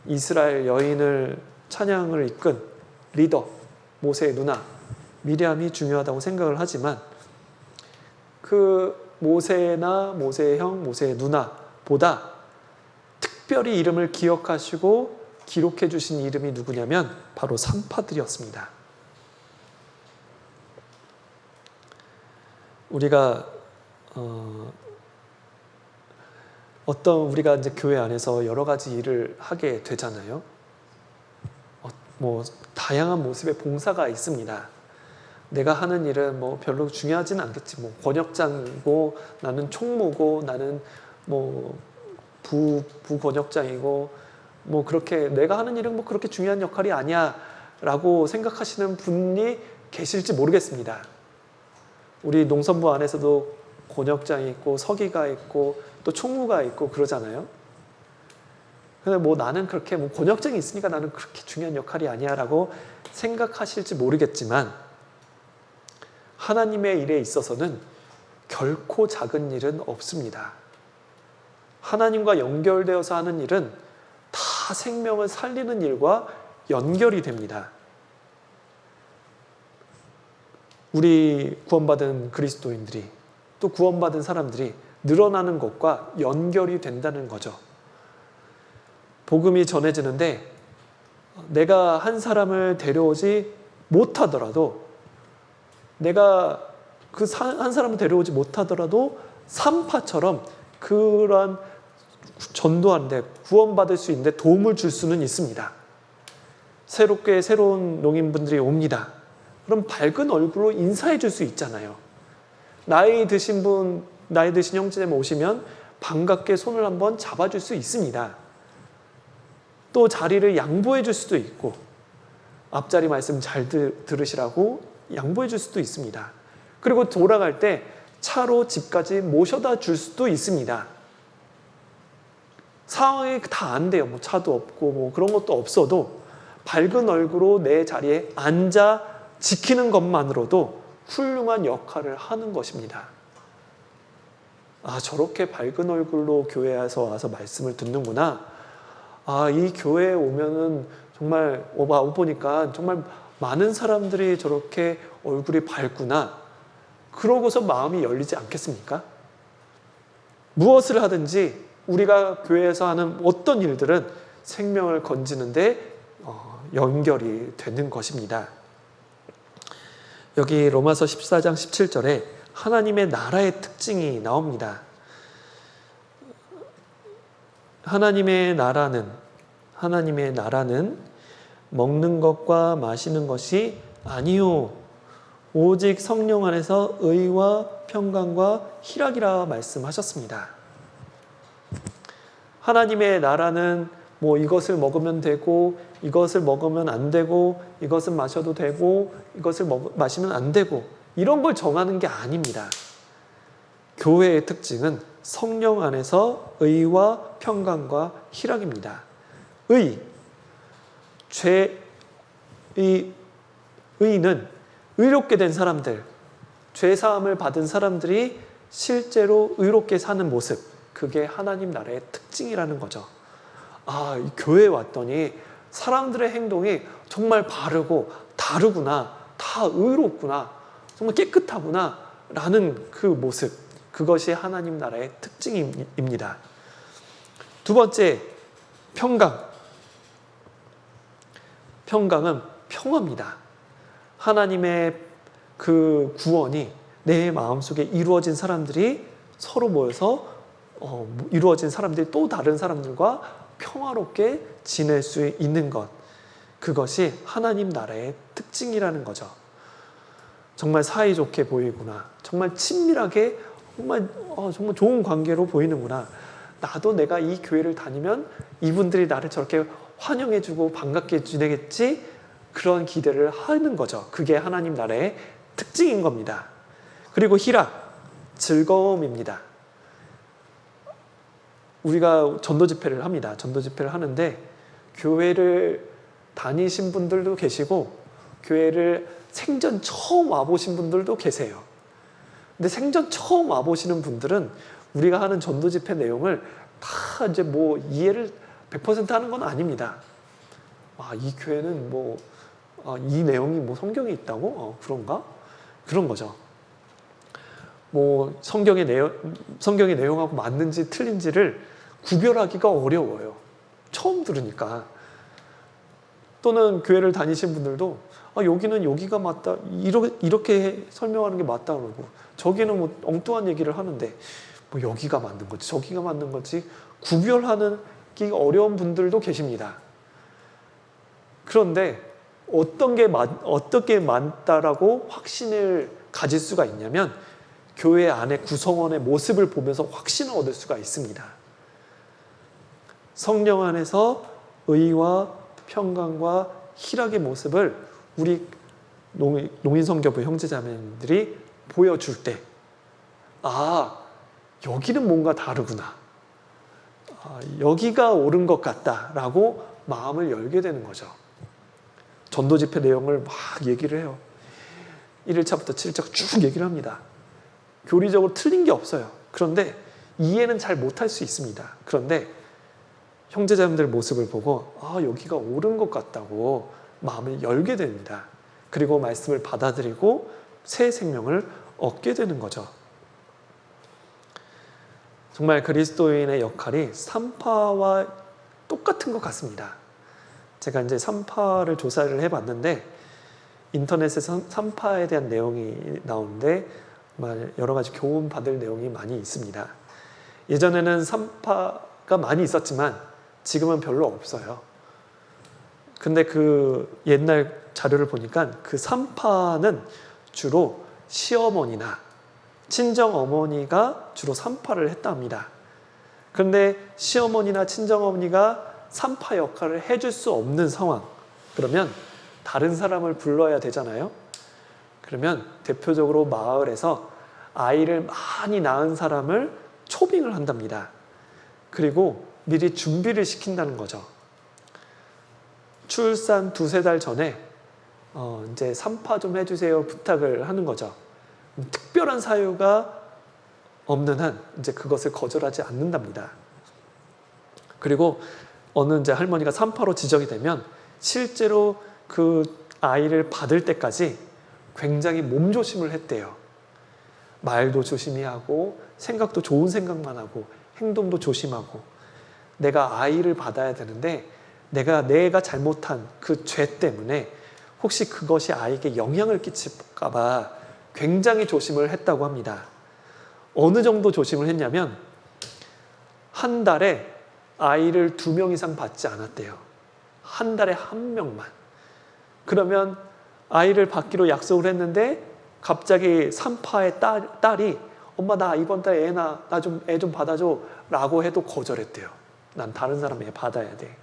이스라엘 여인을 찬양을 이끈 리더 모세의 누나 미리암이 중요하다고 생각을 하지만 그 모세나 모세의 형, 모세의 누나보다 특별히 이름을 기억하시고 기록해 주신 이름이 누구냐면 바로 산파들이었습니다. 우리가 우리가 이제 교회 안에서 여러 가지 일을 하게 되잖아요. 다양한 모습의 봉사가 있습니다. 내가 하는 일은 별로 중요하지는 않겠지. 권역장이고 나는 총무고 나는 부권역장이고 그렇게 내가 하는 일은 그렇게 중요한 역할이 아니야라고 생각하시는 분이 계실지 모르겠습니다. 우리 농선부 안에서도 권역장이 있고 서기가 있고 또 총무가 있고 그러잖아요. 근데 나는 그렇게 권역장이 있으니까 나는 그렇게 중요한 역할이 아니야라고 생각하실지 모르겠지만 하나님의 일에 있어서는 결코 작은 일은 없습니다. 하나님과 연결되어서 하는 일은 다 생명을 살리는 일과 연결이 됩니다. 우리 구원받은 그리스도인들이 또 구원받은 사람들이 늘어나는 것과 연결이 된다는 거죠. 복음이 전해지는데 내가 한 사람을 데려오지 못하더라도 내가 그 한 사람을 데려오지 못하더라도 산파처럼 그러한 전도하는데 구원받을 수 있는데 도움을 줄 수는 있습니다. 새롭게 새로운 농인분들이 옵니다. 그럼 밝은 얼굴로 인사해 줄 수 있잖아요. 나이 드신 형제자매 오시면 반갑게 손을 한번 잡아줄 수 있습니다. 또 자리를 양보해 줄 수도 있고 앞자리 말씀 잘 들으시라고 양보해 줄 수도 있습니다. 그리고 돌아갈 때 차로 집까지 모셔다 줄 수도 있습니다. 상황이 다 안 돼요. 뭐 차도 없고 뭐 그런 것도 없어도 밝은 얼굴로 내 자리에 앉아 지키는 것만으로도 훌륭한 역할을 하는 것입니다. 아, 저렇게 밝은 얼굴로 교회에서 와서 말씀을 듣는구나. 아, 이 교회에 오면은 정말 보니까 정말 많은 사람들이 저렇게 얼굴이 밝구나. 그러고서 마음이 열리지 않겠습니까? 무엇을 하든지 우리가 교회에서 하는 어떤 일들은 생명을 건지는데 연결이 되는 것입니다. 여기 로마서 14장 17절에 하나님의 나라의 특징이 나옵니다. 하나님의 나라는 먹는 것과 마시는 것이 아니요 오직 성령 안에서 의와 평강과 희락이라 말씀하셨습니다. 하나님의 나라는 뭐 이것을 먹으면 되고 이것을 먹으면 안 되고 이것을 마셔도 되고 이것을 마시면 안 되고 이런 걸 정하는 게 아닙니다. 교회의 특징은 성령 안에서 의와 평강과 희락입니다. 의는 의롭게 된 사람들, 죄사함을 받은 사람들이 실제로 의롭게 사는 모습, 그게 하나님 나라의 특징이라는 거죠. 아, 이 교회에 왔더니 사람들의 행동이 정말 바르고 다르구나, 다 의롭구나, 정말 깨끗하구나 라는 그 모습, 그것이 하나님 나라의 특징입니다. 두 번째, 평강은 평화입니다. 하나님의 그 구원이 내 마음속에 이루어진 사람들이 서로 모여서 이루어진 사람들이 또 다른 사람들과 평화롭게 지낼 수 있는 것, 그것이 하나님 나라의 특징이라는 거죠. 정말 사이좋게 보이구나, 정말 친밀하게 정말 좋은 관계로 보이는구나. 나도 내가 이 교회를 다니면 이분들이 나를 저렇게 환영해주고 반갑게 지내겠지, 그런 기대를 하는 거죠. 그게 하나님 나라의 특징인 겁니다. 그리고 희락, 즐거움입니다. 우리가 전도 집회를 합니다. 전도 집회를 하는데 교회를 다니신 분들도 계시고 교회를 생전 처음 와보신 분들도 계세요. 근데 생전 처음 와보시는 분들은 우리가 하는 전도 집회 내용을 다 이제 뭐 이해를 100% 하는 건 아닙니다. 아, 이 교회는 이 내용이 성경에 있다고? 그런가? 그런 거죠. 성경의 내용하고 맞는지 틀린지를 구별하기가 어려워요. 처음 들으니까. 또는 교회를 다니신 분들도 여기는 여기가 맞다, 이렇게 설명하는 게 맞다 그러고, 저기는 엉뚱한 얘기를 하는데 여기가 맞는 거지 저기가 맞는 거지 구별하기 어려운 분들도 계십니다. 그런데 어떻게 맞다라고 확신을 가질 수가 있냐면 교회 안에 구성원의 모습을 보면서 확신을 얻을 수가 있습니다. 성령 안에서 의와 평강과 희락의 모습을 우리 농인선교부 형제자매님들이 보여줄 때, 아, 여기는 뭔가 다르구나, 여기가 옳은 것 같다라고 마음을 열게 되는 거죠. 전도 집회 내용을 막 얘기를 해요. 1일차부터 7일차까지 쭉 얘기를 합니다. 교리적으로 틀린 게 없어요. 그런데 이해는 잘 못할 수 있습니다. 그런데 형제자매들 모습을 보고 여기가 옳은 것 같다고 마음을 열게 됩니다. 그리고 말씀을 받아들이고 새 생명을 얻게 되는 거죠. 정말 그리스도인의 역할이 산파와 똑같은 것 같습니다. 제가 이제 산파를 조사를 해봤는데 인터넷에 산파에 대한 내용이 나오는데 여러 가지 교훈 받을 내용이 많이 있습니다. 예전에는 산파가 많이 있었지만 지금은 별로 없어요. 근데 그 옛날 자료를 보니까 그 산파는 주로 시어머니나 친정어머니가 주로 산파를 했다 합니다. 그런데 시어머니나 친정어머니가 산파 역할을 해줄 수 없는 상황, 그러면 다른 사람을 불러야 되잖아요. 그러면 대표적으로 마을에서 아이를 많이 낳은 사람을 초빙을 한답니다. 그리고 미리 준비를 시킨다는 거죠. 출산 2-3달 전에 이제 산파 좀 해주세요 부탁을 하는 거죠. 특별한 사유가 없는 한 이제 그것을 거절하지 않는답니다. 그리고 어느 이제 할머니가 산파로 지정이 되면 실제로 그 아이를 받을 때까지 굉장히 몸조심을 했대요. 말도 조심히 하고 생각도 좋은 생각만 하고 행동도 조심하고 내가 아이를 받아야 되는데 내가 잘못한 그 죄 때문에 혹시 그것이 아이에게 영향을 끼칠까 봐 굉장히 조심을 했다고 합니다. 어느 정도 조심을 했냐면 한 달에 아이를 2명 이상 받지 않았대요. 한 달에 1명만. 그러면 아이를 받기로 약속을 했는데 갑자기 산파의 딸이 엄마 나 이번 달에 나 좀 애 좀 받아줘 라고 해도 거절했대요. 난 다른 사람 애 받아야 돼.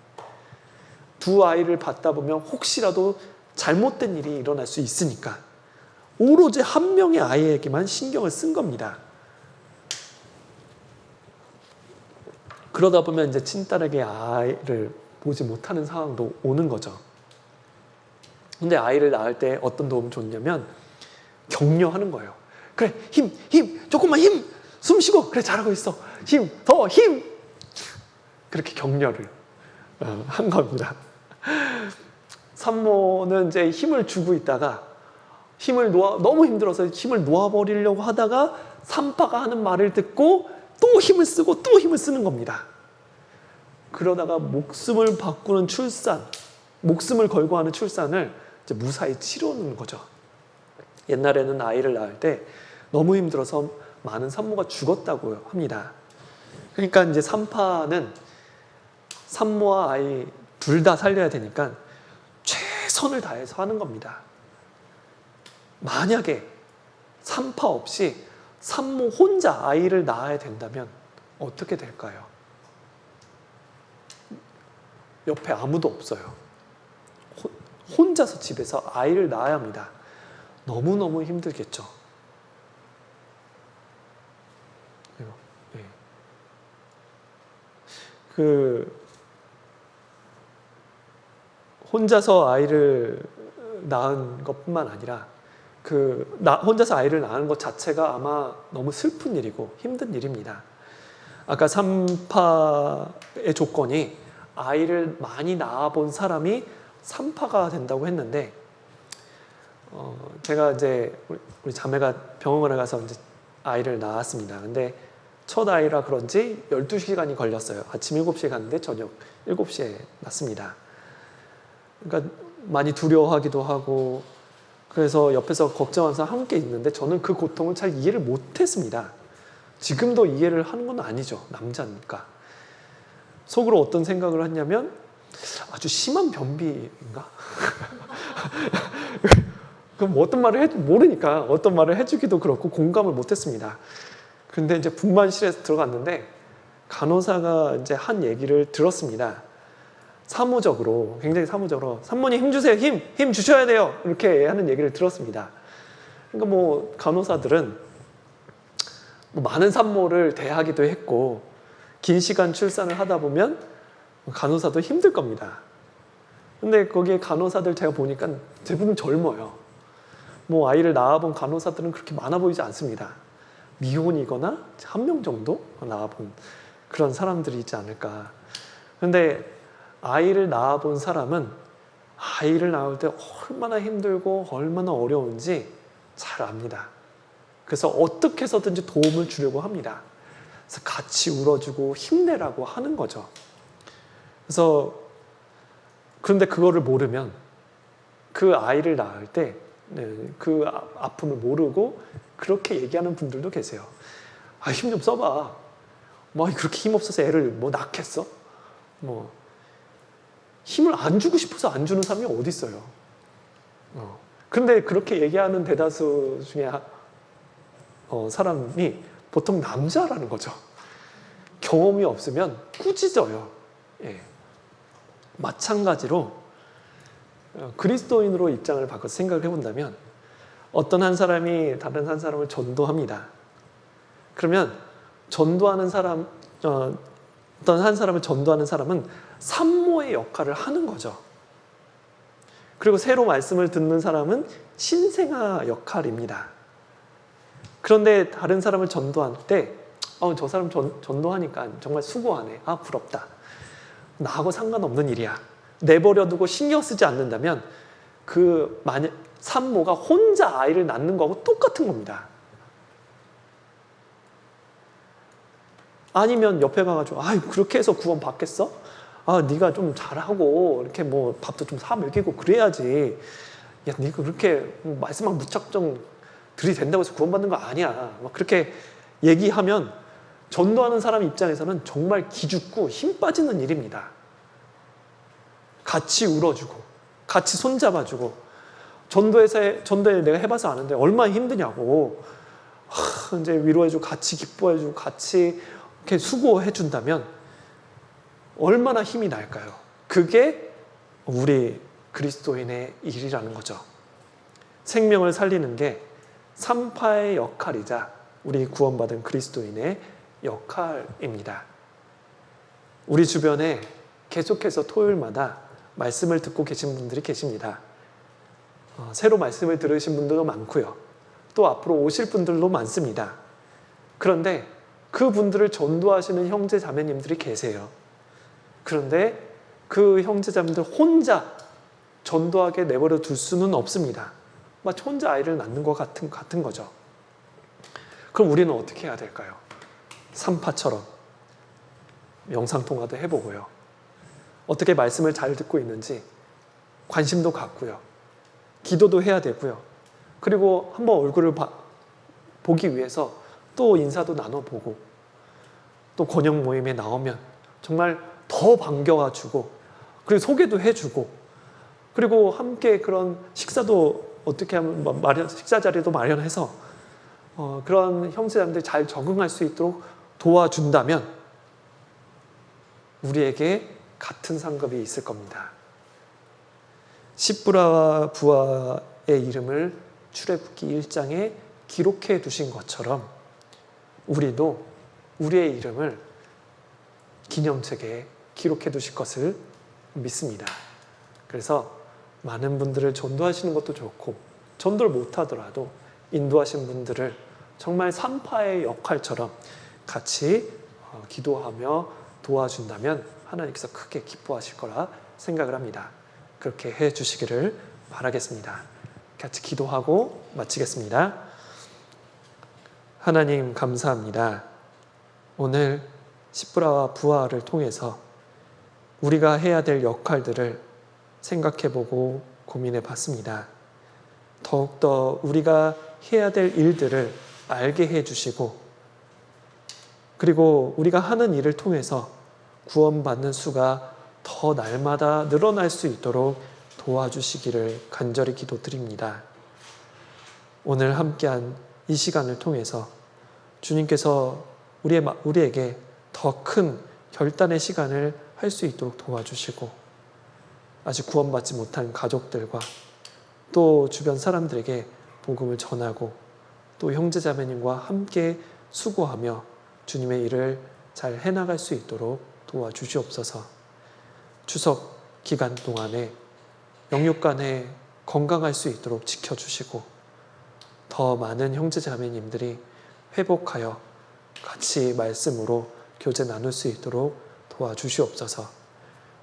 2 아이를 받다 보면 혹시라도 잘못된 일이 일어날 수 있으니까 오로지 1명의 아이에게만 신경을 쓴 겁니다. 그러다 보면 이제 친딸에게 아이를 보지 못하는 상황도 오는 거죠. 근데 아이를 낳을 때 어떤 도움을 줬냐면 격려하는 거예요. 그래, 힘, 조금만 힘, 숨 쉬고, 그래, 잘하고 있어. 더 힘! 그렇게 격려를 한 겁니다. 산모는 이제 힘을 주고 있다가 너무 힘들어서 힘을 놓아버리려고 하다가 산파가 하는 말을 듣고 또 힘을 쓰고 또 힘을 쓰는 겁니다. 그러다가 목숨을 바꾸는 출산, 목숨을 걸고 하는 출산을 이제 무사히 치르는 거죠. 옛날에는 아이를 낳을 때 너무 힘들어서 많은 산모가 죽었다고 합니다. 그러니까 이제 산파는 산모와 아이 둘 다 살려야 되니까 최선을 다해서 하는 겁니다. 만약에 산파 없이 산모 혼자 아이를 낳아야 된다면 어떻게 될까요? 옆에 아무도 없어요. 혼자서 집에서 아이를 낳아야 합니다. 너무너무 힘들겠죠. 혼자서 아이를 낳은 것뿐만 아니라 혼자서 아이를 낳는 것 자체가 아마 너무 슬픈 일이고 힘든 일입니다. 아까 산파의 조건이 아이를 많이 낳아본 사람이 산파가 된다고 했는데 제가 이제 우리 자매가 병원에 가서 이제 아이를 낳았습니다. 근데 첫 아이라 그런지 12시간이 걸렸어요. 아침 7시에 갔는데 저녁 7시에 낳습니다. 그러니까 많이 두려워하기도 하고 그래서 옆에서 걱정하면서 함께 있는데 저는 그 고통을 잘 이해를 못했습니다. 지금도 이해를 하는 건 아니죠. 남자니까. 속으로 어떤 생각을 했냐면 아주 심한 변비인가? 그럼 어떤 말을 모르니까 어떤 말을 해주기도 그렇고 공감을 못했습니다. 근데 이제 분만실에서 들어갔는데 간호사가 이제 한 얘기를 들었습니다. 굉장히 사무적으로 산모님 힘 주세요. 힘 주셔야 돼요. 이렇게 하는 얘기를 들었습니다. 그러니까 간호사들은 많은 산모를 대하기도 했고 긴 시간 출산을 하다 보면 간호사도 힘들 겁니다. 근데 거기에 간호사들 제가 보니까 대부분 젊어요. 아이를 낳아본 간호사들은 그렇게 많아 보이지 않습니다. 미혼이거나 1명 정도 낳아본 그런 사람들이 있지 않을까. 근데 아이를 낳아본 사람은 아이를 낳을 때 얼마나 힘들고 얼마나 어려운지 잘 압니다. 그래서 어떻게 해서든지 도움을 주려고 합니다. 그래서 같이 울어주고 힘내라고 하는 거죠. 그래서 그런데 그거를 모르면 그 아이를 낳을 때 그 아픔을 모르고 그렇게 얘기하는 분들도 계세요. 아, 힘 좀 써봐. 뭐 그렇게 힘 없어서 애를 뭐 낳겠어? 뭐 힘을 안 주고 싶어서 안 주는 사람이 어디 있어요? 그런데 그렇게 얘기하는 대다수 중에 사람이 보통 남자라는 거죠. 경험이 없으면 꾸짖어요. 예. 마찬가지로 그리스도인으로 입장을 바꿔서 생각을 해본다면 어떤 한 사람이 다른 한 사람을 전도합니다. 그러면 전도하는 사람, 어떤 한 사람을 전도하는 사람은 산모의 역할을 하는 거죠. 그리고 새로 말씀을 듣는 사람은 신생아 역할입니다. 그런데 다른 사람을 전도할 때 저 사람 전도하니까 정말 수고하네. 아, 부럽다. 나하고 상관없는 일이야. 내버려두고 신경 쓰지 않는다면 만약 산모가 혼자 아이를 낳는 거하고 똑같은 겁니다. 아니면 옆에 가가지고 그렇게 해서 구원 받겠어? 네가 좀 잘하고 이렇게 뭐 밥도 좀 사 먹이고 그래야지. 야, 네가 그렇게 말씀만 무작정 들이댄다고 해서 구원받는 거 아니야. 막 그렇게 얘기하면 전도하는 사람 입장에서는 정말 기죽고 힘 빠지는 일입니다. 같이 울어주고 같이 손잡아주고 전도에 내가 해봐서 아는데 얼마나 힘드냐고 이제 위로해주고 같이 기뻐해주고 같이 이렇게 수고해준다면 얼마나 힘이 날까요? 그게 우리 그리스도인의 일이라는 거죠. 생명을 살리는 게 산파의 역할이자 우리 구원받은 그리스도인의 역할입니다. 우리 주변에 계속해서 토요일마다 말씀을 듣고 계신 분들이 계십니다. 새로 말씀을 들으신 분들도 많고요. 또 앞으로 오실 분들도 많습니다. 그런데 그분들을 전도하시는 형제 자매님들이 계세요. 그런데 그 형제 자매님들 혼자 전도하게 내버려 둘 수는 없습니다. 마치 혼자 아이를 낳는 것 같은 거죠. 그럼 우리는 어떻게 해야 될까요? 산파처럼 영상통화도 해보고요. 어떻게 말씀을 잘 듣고 있는지 관심도 갖고요. 기도도 해야 되고요. 그리고 한번 얼굴을 보기 위해서 또 인사도 나눠보고 또 권역 모임에 나오면 정말 더 반겨와주고 그리고 소개도 해주고 그리고 함께 그런 식사도 어떻게 하면 식사 자리도 마련해서 그런 형제자매들 잘 적응할 수 있도록 도와준다면 우리에게 같은 상급이 있을 겁니다. 십부라와 부하의 이름을 출애굽기 1장에 기록해 두신 것처럼 우리도 우리의 이름을 기념책에 기록해 두실 것을 믿습니다. 그래서 많은 분들을 전도하시는 것도 좋고 전도를 못하더라도 인도하신 분들을 정말 산파의 역할처럼 같이 기도하며 도와준다면 하나님께서 크게 기뻐하실 거라 생각을 합니다. 그렇게 해주시기를 바라겠습니다. 같이 기도하고 마치겠습니다. 하나님 감사합니다. 오늘 십부라와 부하를 통해서 우리가 해야 될 역할들을 생각해보고 고민해봤습니다. 더욱더 우리가 해야 될 일들을 알게 해주시고 그리고 우리가 하는 일을 통해서 구원받는 수가 더 날마다 늘어날 수 있도록 도와주시기를 간절히 기도드립니다. 오늘 함께한 이 시간을 통해서 주님께서 우리에게 더 큰 결단의 시간을 할 수 있도록 도와주시고 아직 구원받지 못한 가족들과 또 주변 사람들에게 복음을 전하고 또 형제자매님과 함께 수고하며 주님의 일을 잘 해나갈 수 있도록 도와주시옵소서. 추석 기간 동안에 영육간에 건강할 수 있도록 지켜주시고 더 많은 형제자매님들이 회복하여 같이 말씀으로 교제 나눌 수 있도록 도와주시옵소서.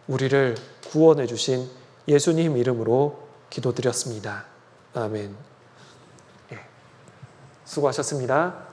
우리를 구원해 주신 예수님 이름으로 기도드렸습니다. 아멘. 수고하셨습니다.